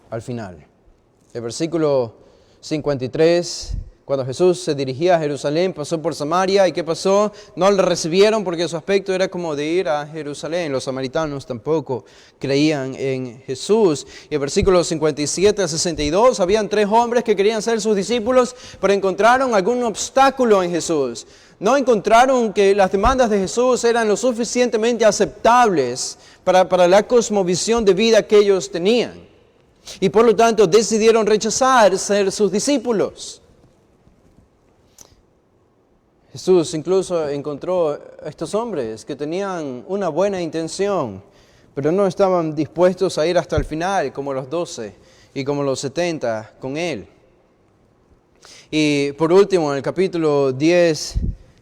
Al final, el versículo 53, cuando Jesús se dirigía a Jerusalén, pasó por Samaria, ¿y qué pasó? No le recibieron porque su aspecto era como de ir a Jerusalén. Los samaritanos tampoco creían en Jesús. Y el versículo 57 al 62, habían 3 hombres que querían ser sus discípulos, pero encontraron algún obstáculo en Jesús. No encontraron que las demandas de Jesús eran lo suficientemente aceptables para la cosmovisión de vida que ellos tenían. Y por lo tanto decidieron rechazar ser sus discípulos. Jesús incluso encontró a estos hombres que tenían una buena intención, pero no estaban dispuestos a ir hasta el final, como los 12 y como los 70 con Él. Y por último, en el capítulo 10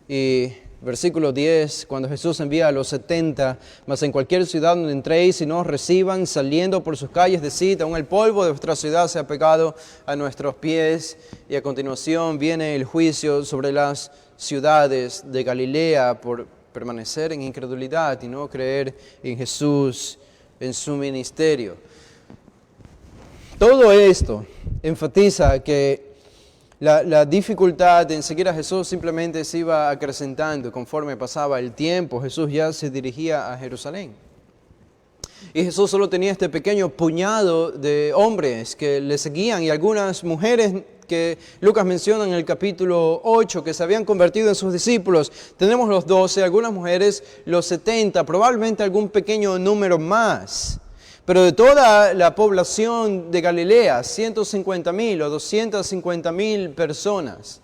y versículo 10, cuando Jesús envía a los 70, mas en cualquier ciudad donde entréis y no os reciban, saliendo por sus calles, decid, aún el polvo de vuestra ciudad se ha pegado a nuestros pies. Y a continuación viene el juicio sobre las ciudades de Galilea por permanecer en incredulidad y no creer en Jesús, en su ministerio. Todo esto enfatiza que la dificultad en seguir a Jesús simplemente se iba acrecentando conforme pasaba el tiempo. Jesús ya se dirigía a Jerusalén. Y Jesús solo tenía este pequeño puñado de hombres que le seguían y algunas mujeres que Lucas menciona en el capítulo 8 que se habían convertido en sus discípulos. Tenemos los 12, algunas mujeres los 70, probablemente algún pequeño número más. Pero de toda la población de Galilea, 150,000 o 250,000 personas,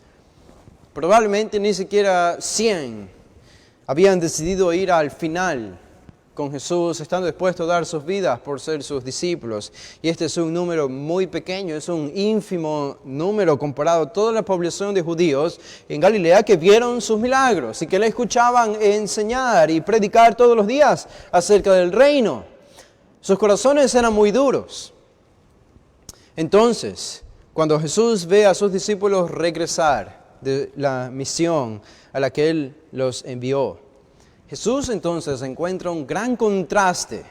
probablemente ni siquiera 100 habían decidido ir al final con Jesús, estando dispuestos a dar sus vidas por ser sus discípulos. Y este es un número muy pequeño, es un ínfimo número comparado a toda la población de judíos en Galilea que vieron sus milagros y que le escuchaban enseñar y predicar todos los días acerca del reino. Sus corazones eran muy duros. Entonces, cuando Jesús ve a sus discípulos regresar de la misión a la que Él los envió, Jesús entonces encuentra un gran contraste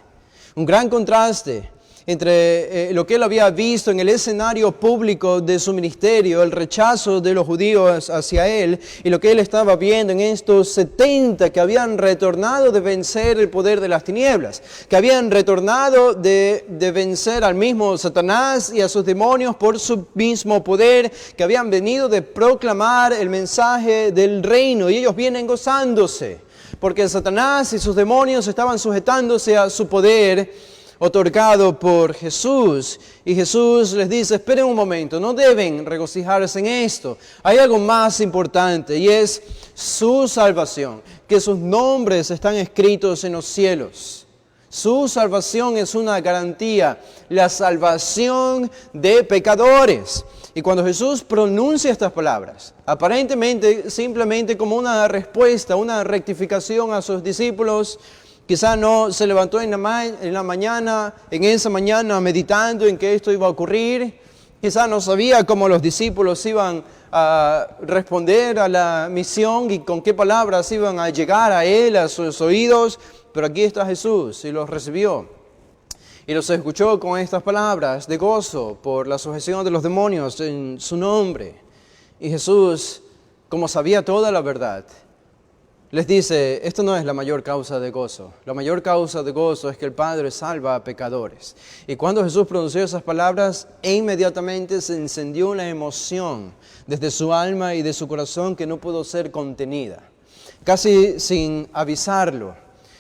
entre lo que Él había visto en el escenario público de su ministerio, el rechazo de los judíos hacia Él, y lo que Él estaba viendo en estos 70 que habían retornado de vencer el poder de las tinieblas, que habían retornado de vencer al mismo Satanás y a sus demonios por su mismo poder, que habían venido de proclamar el mensaje del reino, y ellos vienen gozándose, porque Satanás y sus demonios estaban sujetándose a su poder otorgado por Jesús. Y Jesús les dice, esperen un momento, no deben regocijarse en esto. Hay algo más importante y es su salvación, que sus nombres están escritos en los cielos. Su salvación es una garantía, la salvación de pecadores. Y cuando Jesús pronuncia estas palabras, aparentemente simplemente como una respuesta, una rectificación a sus discípulos, quizá no se levantó en esa mañana meditando en que esto iba a ocurrir. Quizá no sabía cómo los discípulos iban a responder a la misión y con qué palabras iban a llegar a Él, a sus oídos. Pero aquí está Jesús y los recibió. Y los escuchó con estas palabras de gozo por la sujeción de los demonios en su nombre. Y Jesús, como sabía toda la verdad, les dice, esto no es la mayor causa de gozo. La mayor causa de gozo es que el Padre salva a pecadores. Y cuando Jesús pronunció esas palabras, inmediatamente se encendió una emoción desde su alma y de su corazón que no pudo ser contenida. Casi sin avisarlo,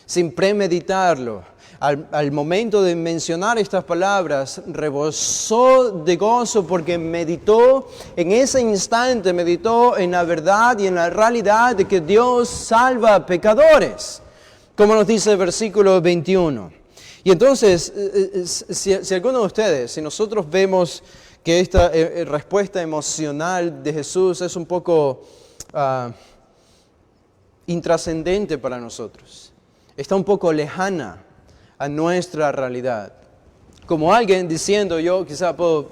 sin premeditarlo. Al momento de mencionar estas palabras, rebosó de gozo porque meditó en ese instante, meditó en la verdad y en la realidad de que Dios salva a pecadores, como nos dice el versículo 21. Y entonces, si alguno de ustedes, si nosotros vemos que esta respuesta emocional de Jesús es un poco intrascendente para nosotros, está un poco lejana a nuestra realidad. Como alguien diciendo, yo quizá puedo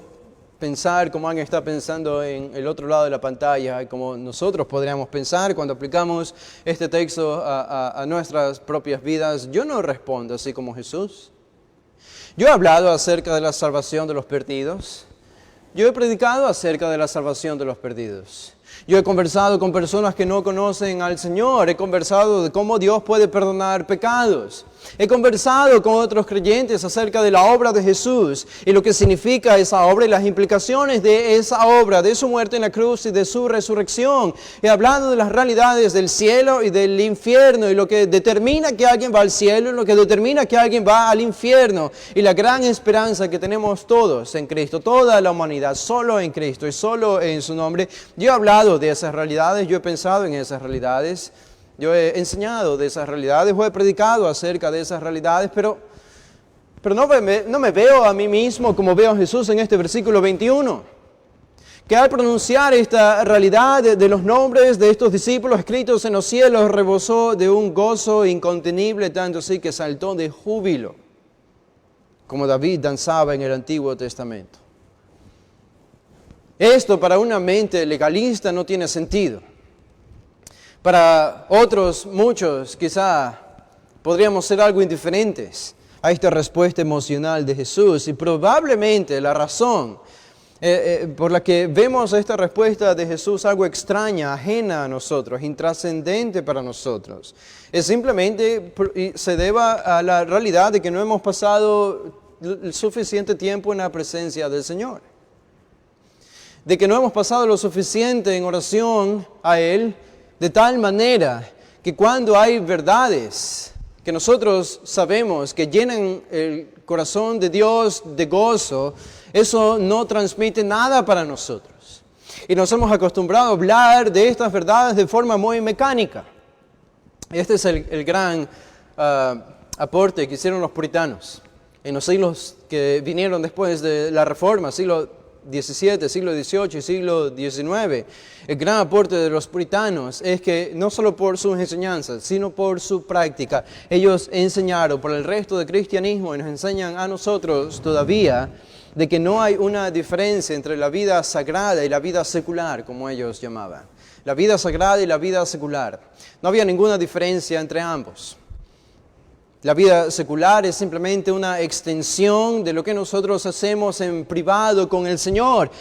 pensar como alguien está pensando en el otro lado de la pantalla, y como nosotros podríamos pensar cuando aplicamos este texto a nuestras propias vidas. Yo no respondo así como Jesús. Yo he hablado acerca de la salvación de los perdidos. Yo he predicado acerca de la salvación de los perdidos. Yo he conversado con personas que no conocen al Señor. He conversado de cómo Dios puede perdonar pecados. He conversado con otros creyentes acerca de la obra de Jesús y lo que significa esa obra y las implicaciones de esa obra, de su muerte en la cruz y de su resurrección. He hablado de las realidades del cielo y del infierno y lo que determina que alguien va al cielo y lo que determina que alguien va al infierno. Y la gran esperanza que tenemos todos en Cristo, toda la humanidad, solo en Cristo y solo en su nombre. Yo he hablado de esas realidades, yo he pensado en esas realidades. Yo he enseñado de esas realidades, o he predicado acerca de esas realidades, pero no me veo a mí mismo como veo a Jesús en este versículo 21. Que al pronunciar esta realidad de los nombres de estos discípulos escritos en los cielos, rebosó de un gozo incontenible, tanto así que saltó de júbilo, como David danzaba en el Antiguo Testamento. Esto para una mente legalista no tiene sentido. Para otros, muchos, quizá podríamos ser algo indiferentes a esta respuesta emocional de Jesús. Y probablemente la razón por la que vemos esta respuesta de Jesús algo extraña, ajena a nosotros, intrascendente para nosotros, es simplemente se deba a la realidad de que no hemos pasado el suficiente tiempo en la presencia del Señor. De que no hemos pasado lo suficiente en oración a Él, de tal manera que cuando hay verdades que nosotros sabemos que llenan el corazón de Dios de gozo, eso no transmite nada para nosotros. Y nos hemos acostumbrado a hablar de estas verdades de forma muy mecánica. Este es el gran aporte que hicieron los puritanos en los siglos que vinieron después de la Reforma, siglo XVII, siglo XVIII y siglo XIX. El gran aporte de los puritanos es que no solo por sus enseñanzas, sino por su práctica, ellos enseñaron por el resto del cristianismo y nos enseñan a nosotros todavía de que no hay una diferencia entre la vida sagrada y la vida secular, como ellos llamaban. La vida sagrada y la vida secular. No había ninguna diferencia entre ambos. La vida secular es simplemente una extensión de lo que nosotros hacemos en privado con el Señor.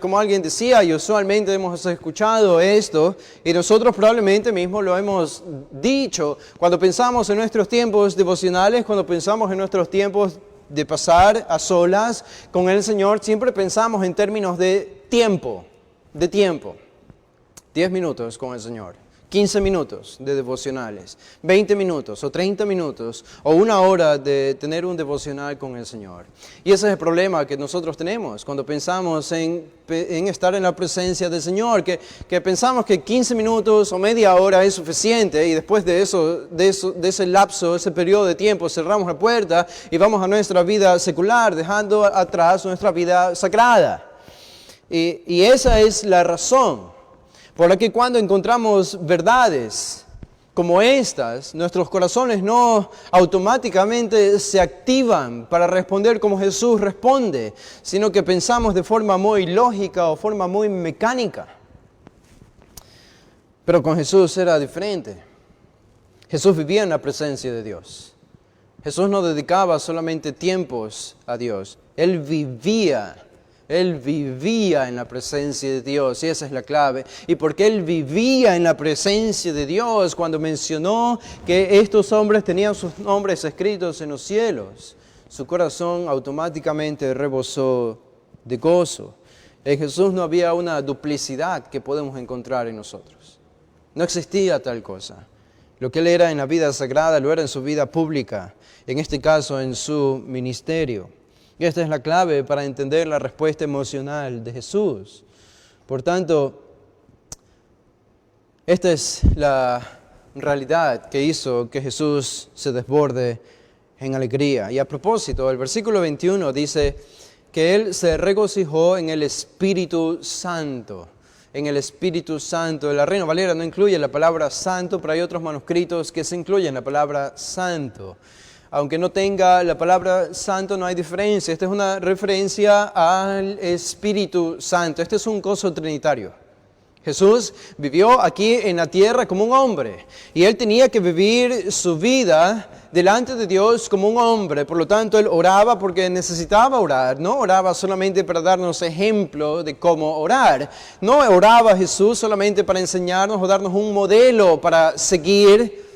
Como alguien decía, y usualmente hemos escuchado esto, y nosotros probablemente mismo lo hemos dicho, cuando pensamos en nuestros tiempos devocionales, cuando pensamos en nuestros tiempos de pasar a solas con el Señor, siempre pensamos en términos de tiempo. 10 minutos con el Señor. 15 minutos de devocionales, 20 minutos o 30 minutos o una hora de tener un devocional con el Señor. Y ese es el problema que nosotros tenemos cuando pensamos en estar en la presencia del Señor, que pensamos que 15 minutos o media hora es suficiente y después de ese lapso, ese periodo de tiempo, cerramos la puerta y vamos a nuestra vida secular, dejando atrás nuestra vida sagrada. Y esa es la razón por la que cuando encontramos verdades como estas, nuestros corazones no automáticamente se activan para responder como Jesús responde, sino que pensamos de forma muy lógica o forma muy mecánica. Pero con Jesús era diferente. Jesús vivía en la presencia de Dios. Jesús no dedicaba solamente tiempos a Dios. Él vivía Él vivía en la presencia de Dios, y esa es la clave. Y porque Él vivía en la presencia de Dios, cuando mencionó que estos hombres tenían sus nombres escritos en los cielos, su corazón automáticamente rebosó de gozo. En Jesús no había una duplicidad que podemos encontrar en nosotros. No existía tal cosa. Lo que Él era en la vida sagrada, lo era en su vida pública, en este caso en su ministerio. Y esta es la clave para entender la respuesta emocional de Jesús. Por tanto, esta es la realidad que hizo que Jesús se desborde en alegría. Y a propósito, el versículo 21 dice que Él se regocijó en el Espíritu Santo. En el Espíritu Santo. La Reina Valera no incluye la palabra santo, pero hay otros manuscritos que se incluyen la palabra santo. Aunque no tenga la palabra santo, no hay diferencia. Esta es una referencia al Espíritu Santo. Este es un gozo trinitario. Jesús vivió aquí en la tierra como un hombre. Y Él tenía que vivir su vida delante de Dios como un hombre. Por lo tanto, Él oraba porque necesitaba orar. No oraba solamente para darnos ejemplo de cómo orar. No oraba Jesús solamente para enseñarnos o darnos un modelo para seguir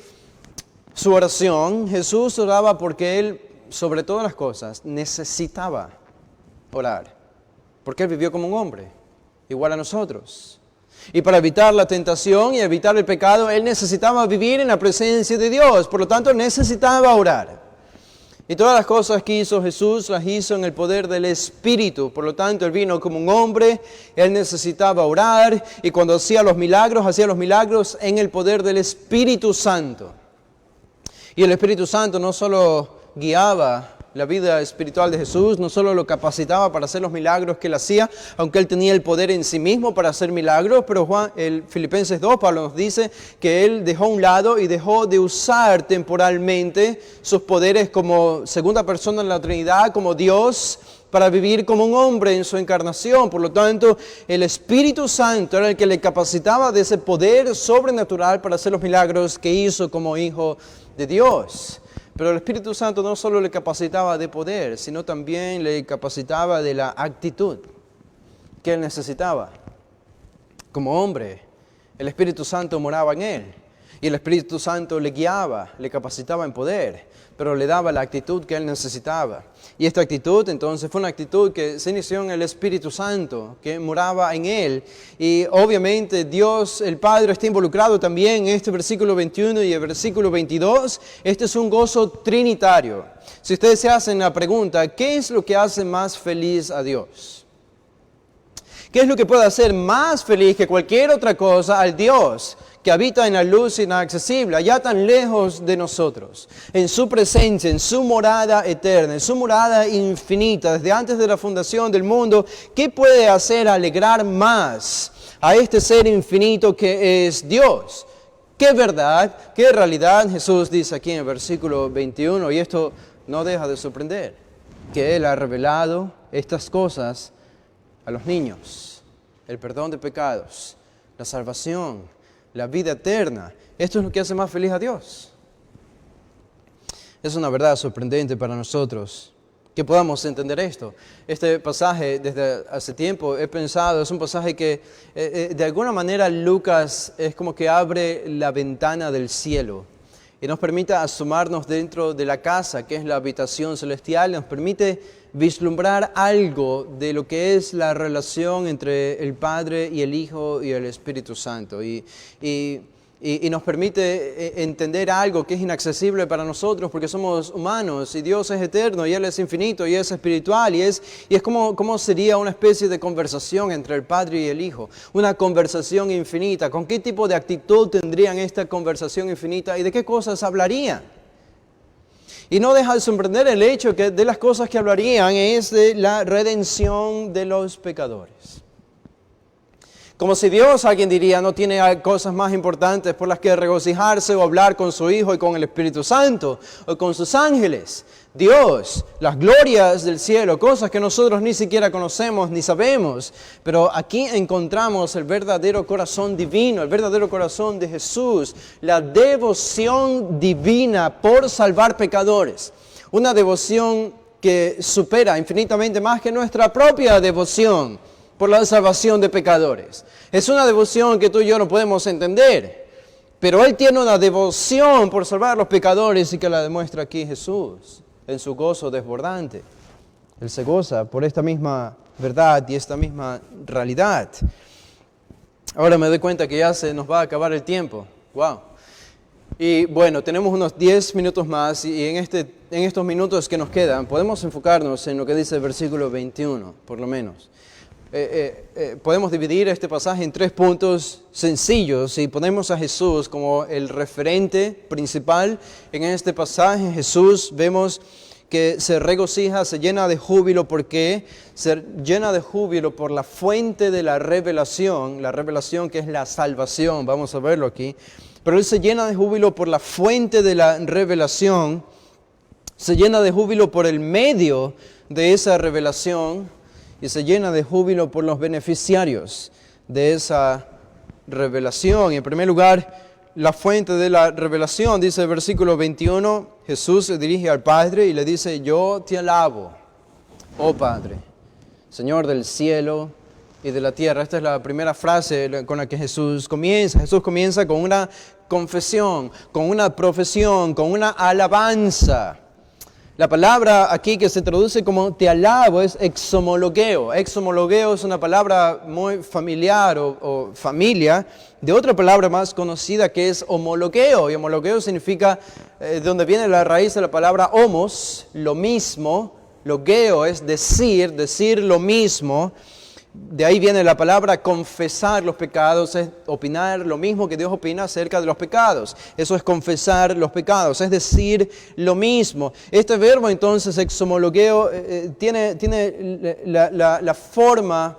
su oración. Jesús oraba porque Él, sobre todas las cosas, necesitaba orar. Porque Él vivió como un hombre, igual a nosotros. Y para evitar la tentación y evitar el pecado, Él necesitaba vivir en la presencia de Dios. Por lo tanto, necesitaba orar. Y todas las cosas que hizo Jesús, las hizo en el poder del Espíritu. Por lo tanto, Él vino como un hombre, Él necesitaba orar. Y cuando hacía los milagros en el poder del Espíritu Santo. Y el Espíritu Santo no solo guiaba la vida espiritual de Jesús, no solo lo capacitaba para hacer los milagros que Él hacía, aunque Él tenía el poder en sí mismo para hacer milagros, pero Filipenses 2, Pablo nos dice que Él dejó a un lado y dejó de usar temporalmente sus poderes como segunda persona en la Trinidad, como Dios, para vivir como un hombre en su encarnación. Por lo tanto, el Espíritu Santo era el que le capacitaba de ese poder sobrenatural para hacer los milagros que hizo como hijo de Dios. Pero el Espíritu Santo no solo le capacitaba de poder, sino también le capacitaba de la actitud que Él necesitaba. Como hombre, el Espíritu Santo moraba en Él. Y el Espíritu Santo le guiaba, le capacitaba en poder, pero le daba la actitud que Él necesitaba. Y esta actitud entonces fue una actitud que se inició en el Espíritu Santo, que moraba en Él. Y obviamente Dios, el Padre, está involucrado también en este versículo 21 y el versículo 22. Este es un gozo trinitario. Si ustedes se hacen la pregunta, ¿qué es lo que hace más feliz a Dios? ¿Qué es lo que puede hacer más feliz que cualquier otra cosa al Dios que habita en la luz inaccesible, allá tan lejos de nosotros, en su presencia, en su morada eterna, en su morada infinita, desde antes de la fundación del mundo? ¿Qué puede hacer alegrar más a este ser infinito que es Dios? ¿Qué verdad, qué realidad Jesús dice aquí en el versículo 21? Y esto no deja de sorprender, que Él ha revelado estas cosas a los niños: el perdón de pecados, la salvación, la vida eterna. Esto es lo que hace más feliz a Dios. Es una verdad sorprendente para nosotros que podamos entender esto. Este pasaje, desde hace tiempo he pensado, es un pasaje que de alguna manera Lucas es como que abre la ventana del cielo y nos permite asomarnos dentro de la casa, que es la habitación celestial, nos permite vislumbrar algo de lo que es la relación entre el Padre y el Hijo y el Espíritu Santo. Y nos permite entender algo que es inaccesible para nosotros porque somos humanos y Dios es eterno y Él es infinito y es espiritual y es como sería una especie de conversación entre el Padre y el Hijo, una conversación infinita. ¿Con qué tipo de actitud tendrían esta conversación infinita y de qué cosas hablarían? Y no deja de sorprender el hecho que de las cosas que hablarían es de la redención de los pecadores. Como si Dios, alguien diría, no tiene cosas más importantes por las que regocijarse o hablar con su Hijo y con el Espíritu Santo o con sus ángeles. Dios, las glorias del cielo, cosas que nosotros ni siquiera conocemos ni sabemos. Pero aquí encontramos el verdadero corazón divino, el verdadero corazón de Jesús, la devoción divina por salvar pecadores. Una devoción que supera infinitamente más que nuestra propia devoción por la salvación de pecadores. Es una devoción que tú y yo no podemos entender, pero Él tiene una devoción por salvar a los pecadores y que la demuestra aquí Jesús en su gozo desbordante. Él se goza por esta misma verdad y esta misma realidad. Ahora me doy cuenta que ya se nos va a acabar el tiempo. ¡Wow! Y bueno, tenemos unos 10 minutos más y en estos minutos que nos quedan podemos enfocarnos en lo que dice el versículo 21, por lo menos. Podemos dividir este pasaje en 3 puntos sencillos y ponemos a Jesús como el referente principal. En este pasaje Jesús vemos que se regocija, se llena de júbilo porque se llena de júbilo por la fuente de la revelación que es la salvación, vamos a verlo aquí. Pero Él se llena de júbilo por la fuente de la revelación, se llena de júbilo por el medio de esa revelación y se llena de júbilo por los beneficiarios de esa revelación. Y en primer lugar, la fuente de la revelación, dice el versículo 21, Jesús se dirige al Padre y le dice, yo te alabo, oh Padre, Señor del cielo y de la tierra. Esta es la primera frase con la que Jesús comienza. Jesús comienza con una confesión, con una profesión, con una alabanza. La palabra aquí que se traduce como te alabo es exomologueo. Exomologueo es una palabra muy familiar o familia de otra palabra más conocida que es homologueo. Y homologueo significa, de donde viene la raíz de la palabra homos, lo mismo. Logeo es decir lo mismo. De ahí viene la palabra confesar los pecados, es opinar lo mismo que Dios opina acerca de los pecados. Eso es confesar los pecados, es decir lo mismo. Este verbo entonces, exomologueo, tiene la forma,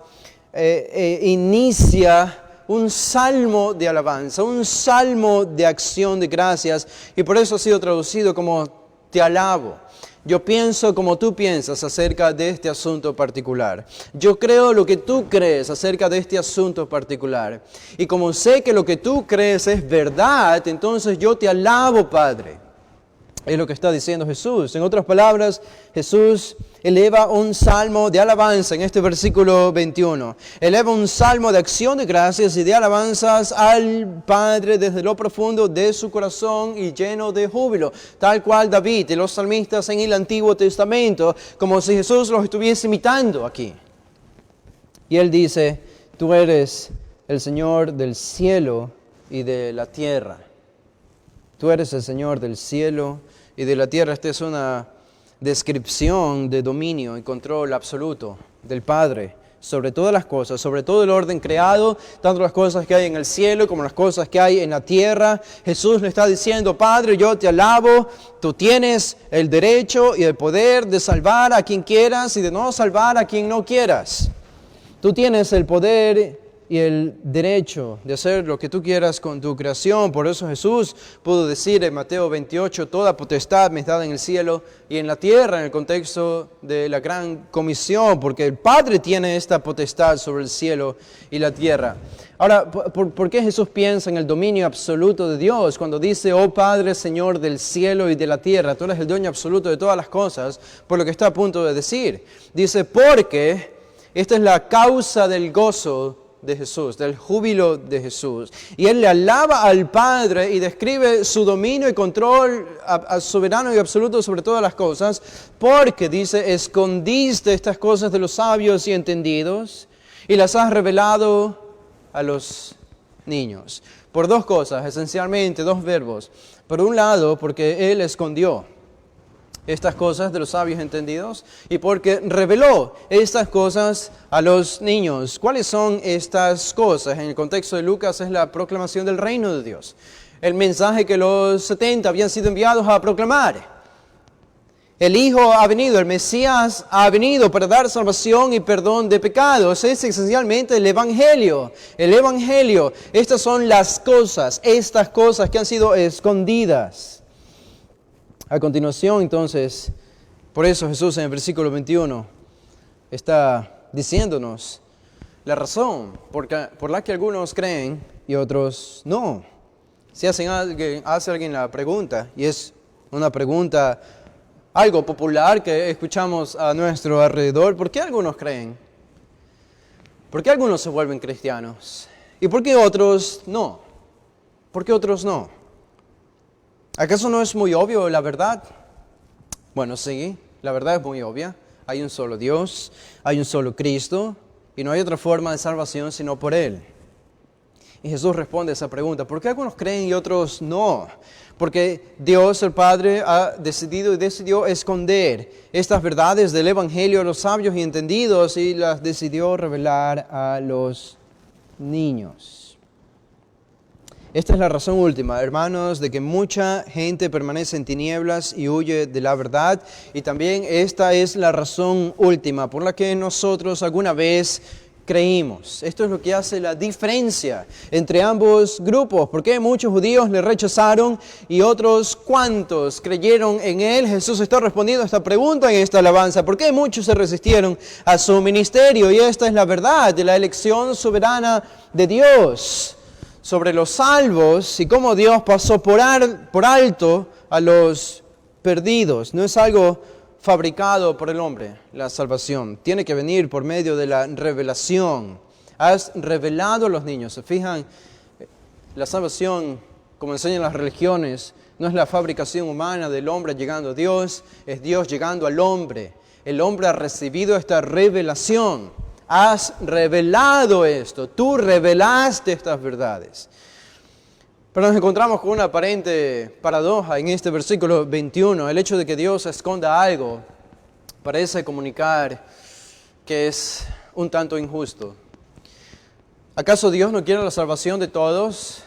inicia un salmo de alabanza, un salmo de acción de gracias, y por eso ha sido traducido como te alabo. Yo pienso como tú piensas acerca de este asunto particular. Yo creo lo que tú crees acerca de este asunto particular. Y como sé que lo que tú crees es verdad, entonces yo te alabo, Padre. Es lo que está diciendo Jesús. En otras palabras, Jesús eleva un salmo de alabanza en este versículo 21. Eleva un salmo de acción de gracias y de alabanzas al Padre desde lo profundo de su corazón y lleno de júbilo. Tal cual David y los salmistas en el Antiguo Testamento, como si Jesús los estuviese imitando aquí. Y Él dice, tú eres el Señor del cielo y de la tierra. Tú eres el Señor del cielo y de la tierra. Esta es una descripción de dominio y control absoluto del Padre sobre todas las cosas, sobre todo el orden creado, tanto las cosas que hay en el cielo como las cosas que hay en la tierra. Jesús le está diciendo, Padre, yo te alabo, tú tienes el derecho y el poder de salvar a quien quieras y de no salvar a quien no quieras. Tú tienes el poder y el derecho de hacer lo que tú quieras con tu creación. Por eso Jesús pudo decir en Mateo 28, toda potestad me es dada en el cielo y en la tierra, en el contexto de la gran comisión, porque el Padre tiene esta potestad sobre el cielo y la tierra. Ahora, ¿por qué Jesús piensa en el dominio absoluto de Dios cuando dice, oh Padre, Señor del cielo y de la tierra? Tú eres el dueño absoluto de todas las cosas, por lo que está a punto de decir. Dice, porque esta es la causa del gozo de Jesús, del júbilo de Jesús. Y Él le alaba al Padre y describe su dominio y control soberano y absoluto sobre todas las cosas, porque dice, escondiste estas cosas de los sabios y entendidos y las has revelado a los niños. Por 2 cosas, esencialmente 2 verbos. Por un lado, porque Él escondió estas cosas de los sabios entendidos y porque reveló estas cosas a los niños. ¿Cuáles son estas cosas? En el contexto de Lucas es la proclamación del reino de Dios. El mensaje que los 70 habían sido enviados a proclamar. El Hijo ha venido, el Mesías ha venido para dar salvación y perdón de pecados. Es esencialmente el Evangelio. El Evangelio. Estas son las cosas, estas cosas que han sido escondidas. A continuación, entonces, por eso Jesús en el versículo 21 está diciéndonos la razón por la que algunos creen y otros no. Si hace alguien la pregunta, y es una pregunta algo popular que escuchamos a nuestro alrededor. ¿Por qué algunos creen? ¿Por qué algunos se vuelven cristianos? ¿Y por qué otros no? ¿Por qué otros no? ¿Acaso no es muy obvio la verdad? Bueno, sí, la verdad es muy obvia. Hay un solo Dios, hay un solo Cristo, y no hay otra forma de salvación sino por Él. Y Jesús responde a esa pregunta. ¿Por qué algunos creen y otros no? Porque Dios el Padre ha decidido y decidió esconder estas verdades del Evangelio a los sabios y entendidos y las decidió revelar a los niños. Esta es la razón última, hermanos, de que mucha gente permanece en tinieblas y huye de la verdad. Y también esta es la razón última por la que nosotros alguna vez creímos. Esto es lo que hace la diferencia entre ambos grupos. ¿Por qué muchos judíos le rechazaron y otros cuantos creyeron en Él? Jesús está respondiendo a esta pregunta en esta alabanza. ¿Por qué muchos se resistieron a su ministerio? Y esta es la verdad de la elección soberana de Dios sobre los salvos y cómo Dios pasó por alto a los perdidos. No es algo fabricado por el hombre, la salvación. Tiene que venir por medio de la revelación. Has revelado a los niños. ¿Se fijan? La salvación, como enseñan las religiones, no es la fabricación humana del hombre llegando a Dios, es Dios llegando al hombre. El hombre ha recibido esta revelación. Has revelado esto. Tú revelaste estas verdades. Pero nos encontramos con una aparente paradoja en este versículo 21. El hecho de que Dios esconda algo parece comunicar que es un tanto injusto. ¿Acaso Dios no quiere la salvación de todos?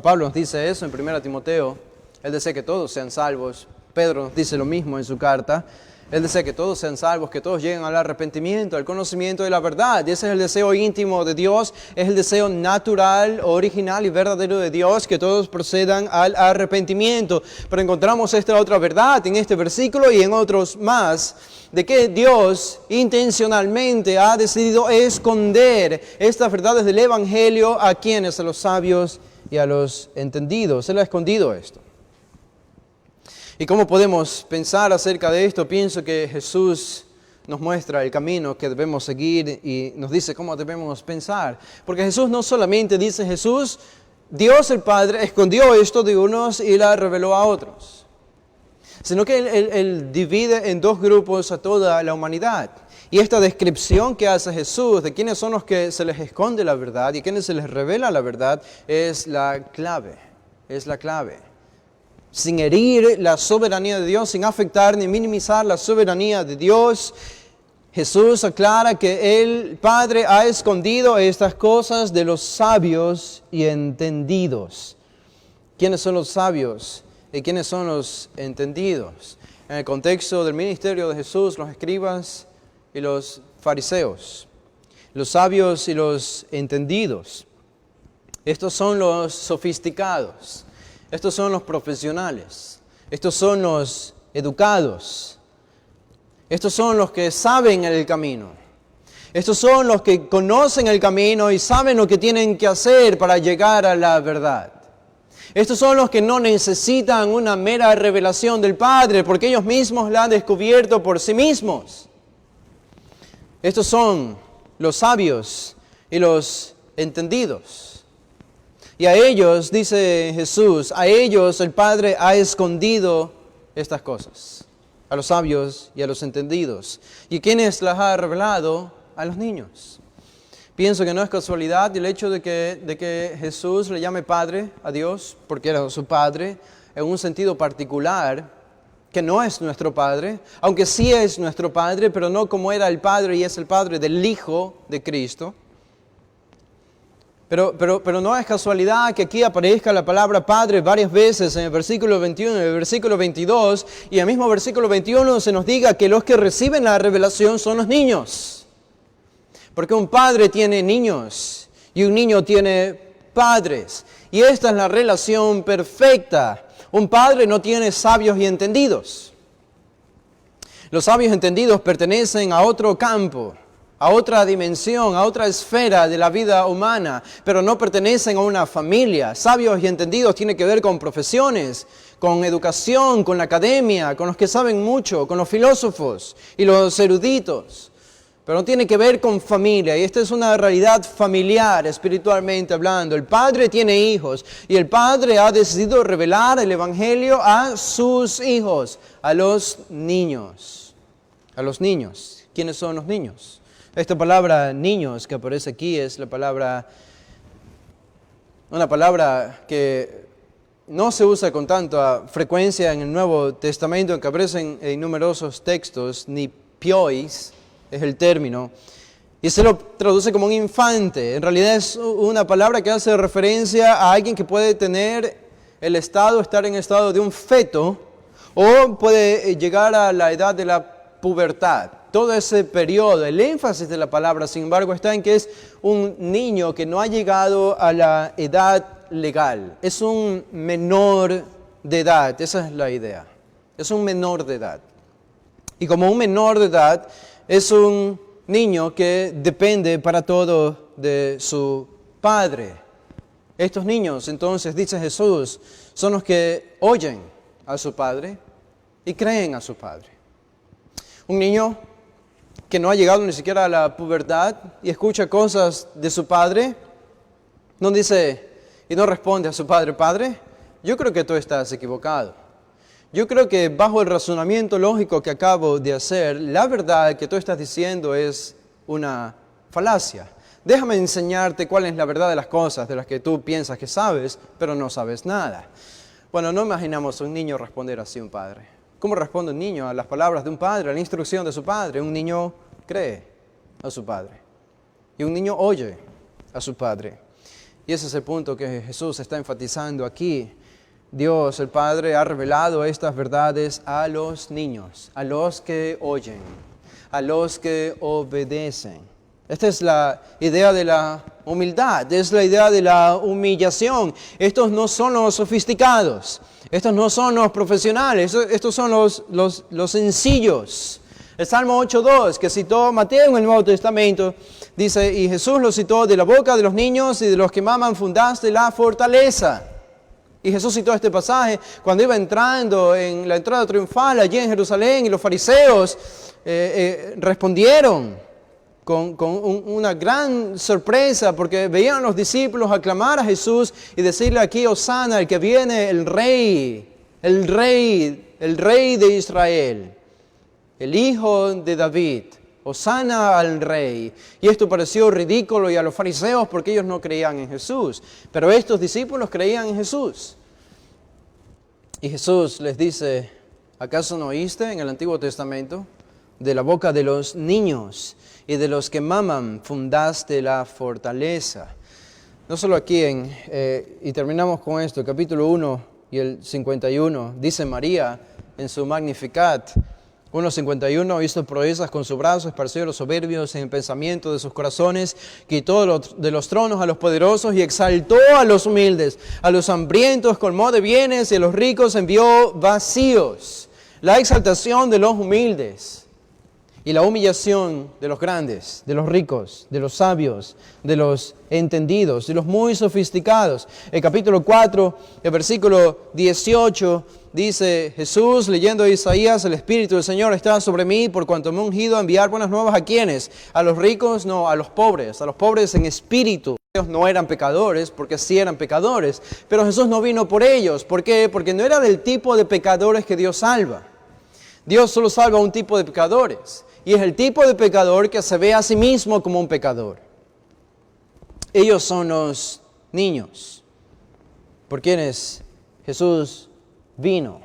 Pablo nos dice eso en 1 Timoteo. Él desea que todos sean salvos. Pedro nos dice lo mismo en su carta. Él desea que todos sean salvos, que todos lleguen al arrepentimiento, al conocimiento de la verdad. Ese es el deseo íntimo de Dios, es el deseo natural, original y verdadero de Dios, que todos procedan al arrepentimiento. Pero encontramos esta otra verdad en este versículo y en otros más, de que Dios intencionalmente ha decidido esconder estas verdades del Evangelio a quienes, a los sabios y a los entendidos. Él ha escondido esto. ¿Y cómo podemos pensar acerca de esto? Pienso que Jesús nos muestra el camino que debemos seguir y nos dice cómo debemos pensar. Porque Jesús no solamente dice, Dios el Padre escondió esto de unos y la reveló a otros, sino que Él divide en dos grupos a toda la humanidad. Y esta descripción que hace Jesús de quiénes son los que se les esconde la verdad y a quienes se les revela la verdad es la clave, Sin herir la soberanía de Dios, sin afectar ni minimizar la soberanía de Dios, Jesús aclara que el Padre ha escondido estas cosas de los sabios y entendidos. ¿Quiénes son los sabios y quiénes son los entendidos? En el contexto del ministerio de Jesús, los escribas y los fariseos, los sabios y los entendidos. Estos son los sofisticados. Estos son los profesionales, estos son los educados, estos son los que saben el camino, estos son los que conocen el camino y saben lo que tienen que hacer para llegar a la verdad. Estos son los que no necesitan una mera revelación del Padre porque ellos mismos la han descubierto por sí mismos. Estos son los sabios y los entendidos. Y a ellos, dice Jesús, a ellos el Padre ha escondido estas cosas, a los sabios y a los entendidos. ¿Y quiénes las ha revelado? A los niños. Pienso que no es casualidad el hecho de que Jesús le llame Padre a Dios, porque era su Padre, en un sentido particular, que no es nuestro Padre, aunque sí es nuestro Padre, pero no como era el Padre y es el Padre del Hijo de Cristo. Pero no es casualidad que aquí aparezca la palabra Padre varias veces en el versículo 21 y en el versículo 22, y en el mismo versículo 21 se nos diga que los que reciben la revelación son los niños. Porque un padre tiene niños y un niño tiene padres. Y esta es la relación perfecta. Un padre no tiene sabios y entendidos. Los sabios entendidos pertenecen a otro campo, a otra dimensión, a otra esfera de la vida humana, pero no pertenecen a una familia. Sabios y entendidos tiene que ver con profesiones, con educación, con la academia, con los que saben mucho, con los filósofos y los eruditos. Pero no tiene que ver con familia, y esta es una realidad familiar, espiritualmente hablando. El Padre tiene hijos, y el Padre ha decidido revelar el Evangelio a sus hijos, a los niños. A los niños. ¿Quiénes son los niños? Esta palabra niños que aparece aquí es una palabra que no se usa con tanta frecuencia en el Nuevo Testamento, que aparecen en numerosos textos, ni piois es el término, y se lo traduce como un infante. En realidad es una palabra que hace referencia a alguien que puede tener estar en estado de un feto, o puede llegar a la edad de la pubertad. Todo ese periodo, el énfasis de la palabra, sin embargo, está en que es un niño que no ha llegado a la edad legal. Es un menor de edad, esa es la idea. Es un menor de edad. Y como un menor de edad, es un niño que depende para todo de su padre. Estos niños, entonces, dice Jesús, son los que oyen a su padre y creen a su padre. Un niño que no ha llegado ni siquiera a la pubertad y escucha cosas de su padre, no dice y no responde a su padre: Padre, yo creo que tú estás equivocado. Yo creo que bajo el razonamiento lógico que acabo de hacer, la verdad que tú estás diciendo es una falacia. Déjame enseñarte cuál es la verdad de las cosas de las que tú piensas que sabes, pero no sabes nada. Bueno, no imaginamos a un niño responder así a un padre. ¿Cómo responde un niño a las palabras de un padre, a la instrucción de su padre? Un niño cree a su padre. Y un niño oye a su padre. Y ese es el punto que Jesús está enfatizando aquí. Dios, el Padre, ha revelado estas verdades a los niños, a los que oyen, a los que obedecen. Esta es la idea de la humildad, es la idea de la humillación. Estos no son los sofisticados, estos no son los profesionales, estos son los sencillos. El Salmo 8.2, que citó Mateo en el Nuevo Testamento, dice: y Jesús lo citó: de la boca de los niños y de los que maman fundaste la fortaleza. Y Jesús citó este pasaje cuando iba entrando en la entrada triunfal allí en Jerusalén, y los fariseos respondieron con una gran sorpresa, porque veían a los discípulos aclamar a Jesús y decirle aquí: Hosana, el que viene, el rey de Israel, el hijo de David. Hosana al rey. Y esto pareció ridículo y a los fariseos, porque ellos no creían en Jesús. Pero estos discípulos creían en Jesús. Y Jesús les dice: ¿acaso no oíste en el Antiguo Testamento? De la boca de los niños y de los que maman fundaste la fortaleza. No solo aquí, y terminamos con esto, capítulo 1 y el 51, dice María en su Magnificat, 1:51, hizo proezas con su brazo, esparció a los soberbios en el pensamiento de sus corazones, quitó de los tronos a los poderosos y exaltó a los humildes, a los hambrientos colmó de bienes y a los ricos envió vacíos. La exaltación de los humildes y la humillación de los grandes, de los ricos, de los sabios, de los entendidos, de los muy sofisticados. El capítulo 4, el versículo 18, dice Jesús, leyendo Isaías: el Espíritu del Señor está sobre mí, por cuanto me ha ungido a enviar buenas nuevas. ¿A quiénes? A los ricos, no, a los pobres en espíritu. Ellos no eran pecadores, porque sí eran pecadores, pero Jesús no vino por ellos. ¿Por qué? Porque no era del tipo de pecadores que Dios salva. Dios solo salva a un tipo de pecadores, y es el tipo de pecador que se ve a sí mismo como un pecador. Ellos son los niños, por quienes Jesús vino.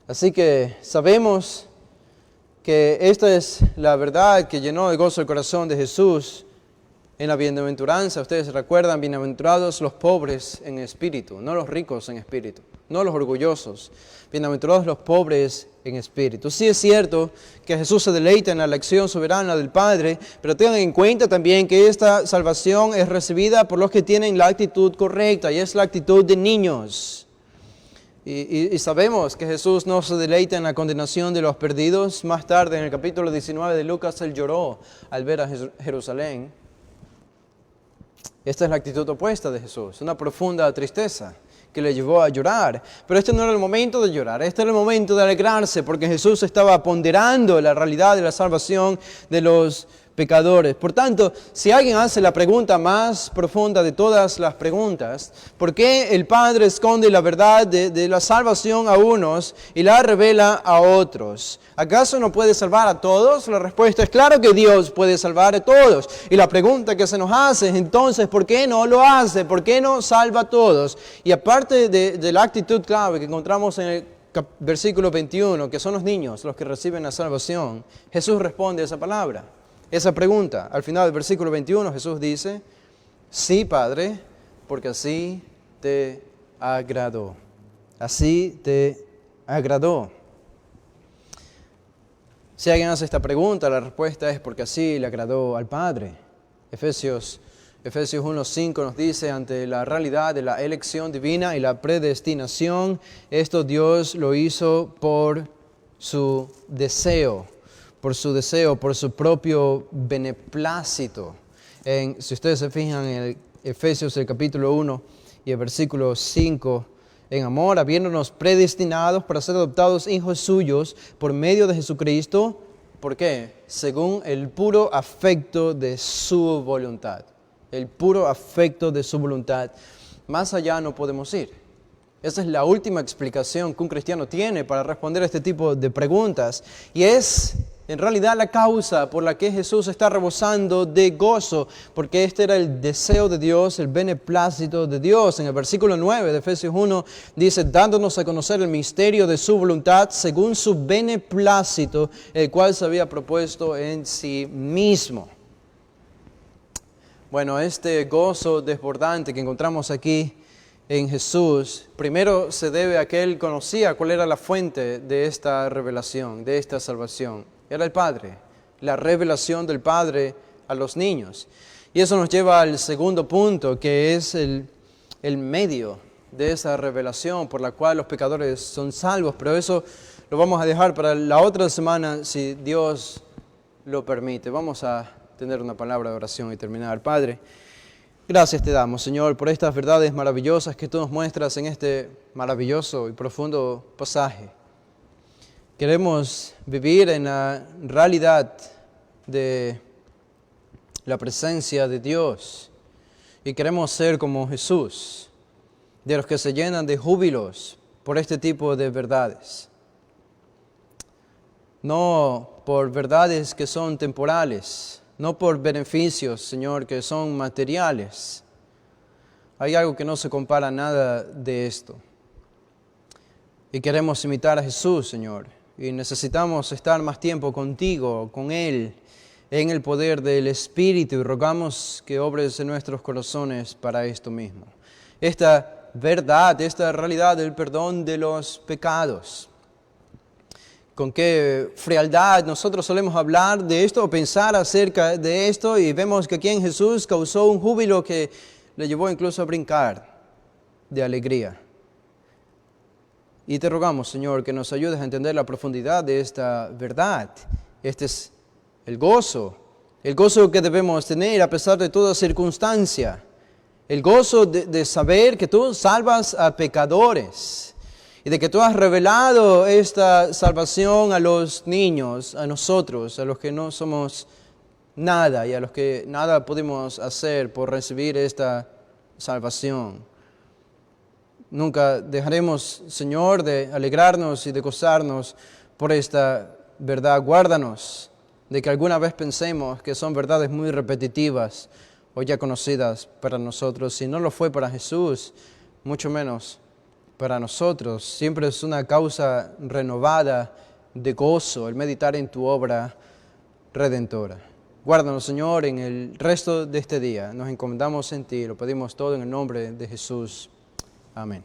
Así que sabemos que esta es la verdad que llenó de gozo el corazón de Jesús en la bienaventuranza. Ustedes recuerdan: bienaventurados los pobres en espíritu, no los ricos en espíritu, no los orgullosos. Bienaventurados los pobres en espíritu. Sí es cierto que Jesús se deleita en la elección soberana del Padre, pero tengan en cuenta también que esta salvación es recibida por los que tienen la actitud correcta, y es la actitud de niños. Y sabemos que Jesús no se deleita en la condenación de los perdidos. Más tarde, en el capítulo 19 de Lucas, Él lloró al ver a Jerusalén. Esta es la actitud opuesta de Jesús, una profunda tristeza que le llevó a llorar. Pero este no era el momento de llorar, este era el momento de alegrarse, porque Jesús estaba ponderando la realidad de la salvación de los pecadores. Por tanto, si alguien hace la pregunta más profunda de todas las preguntas, ¿por qué el Padre esconde la verdad de la salvación a unos y la revela a otros? ¿Acaso no puede salvar a todos? La respuesta es claro que Dios puede salvar a todos. Y la pregunta que se nos hace es entonces, ¿por qué no lo hace? ¿Por qué no salva a todos? Y aparte de la actitud clave que encontramos en el versículo 21, que son los niños los que reciben la salvación, Jesús responde a esa palabra. Esa pregunta, al final del versículo 21, Jesús dice, sí, Padre, porque así te agradó. Así te agradó. Si alguien hace esta pregunta, la respuesta es porque así le agradó al Padre. Efesios 1:5 nos dice, ante la realidad de la elección divina y la predestinación, esto Dios lo hizo por su deseo, por su propio beneplácito. Si ustedes se fijan en el Efesios el capítulo 1 y el versículo 5, en amor, habiéndonos predestinados para ser adoptados hijos suyos por medio de Jesucristo. ¿Por qué? Según el puro afecto de su voluntad. El puro afecto de su voluntad. Más allá no podemos ir. Esa es la última explicación que un cristiano tiene para responder a este tipo de preguntas. Y es en realidad la causa por la que Jesús está rebosando de gozo, porque este era el deseo de Dios, el beneplácito de Dios. En el versículo 9 de Efesios 1 dice, dándonos a conocer el misterio de su voluntad según su beneplácito, el cual se había propuesto en sí mismo. Bueno, este gozo desbordante que encontramos aquí en Jesús, primero se debe a que Él conocía cuál era la fuente de esta revelación, de esta salvación. Era el Padre, la revelación del Padre a los niños. Y eso nos lleva al segundo punto, que es el medio de esa revelación por la cual los pecadores son salvos. Pero eso lo vamos a dejar para la otra semana, si Dios lo permite. Vamos a tener una palabra de oración y terminar. Padre, gracias te damos, Señor, por estas verdades maravillosas que tú nos muestras en este maravilloso y profundo pasaje. Queremos vivir en la realidad de la presencia de Dios y queremos ser como Jesús, de los que se llenan de júbilos por este tipo de verdades. No por verdades que son temporales, no por beneficios, Señor, que son materiales. Hay algo que no se compara a nada de esto. Y queremos imitar a Jesús, Señor. Y necesitamos estar más tiempo contigo, con Él, en el poder del Espíritu. Y rogamos que obres en nuestros corazones para esto mismo. Esta verdad, esta realidad del perdón de los pecados. Con qué frialdad nosotros solemos hablar de esto o pensar acerca de esto, y vemos que aquí en Jesús causó un júbilo que le llevó incluso a brincar de alegría. Y te rogamos, Señor, que nos ayudes a entender la profundidad de esta verdad. Este es el gozo que debemos tener a pesar de toda circunstancia. El gozo de saber que tú salvas a pecadores y de que tú has revelado esta salvación a los niños, a nosotros, a los que no somos nada y a los que nada podemos hacer por recibir esta salvación. Nunca dejaremos, Señor, de alegrarnos y de gozarnos por esta verdad. Guárdanos de que alguna vez pensemos que son verdades muy repetitivas o ya conocidas para nosotros. Si no lo fue para Jesús, mucho menos para nosotros. Siempre es una causa renovada de gozo el meditar en tu obra redentora. Guárdanos, Señor, en el resto de este día. Nos encomendamos en ti, lo pedimos todo en el nombre de Jesús. Amén.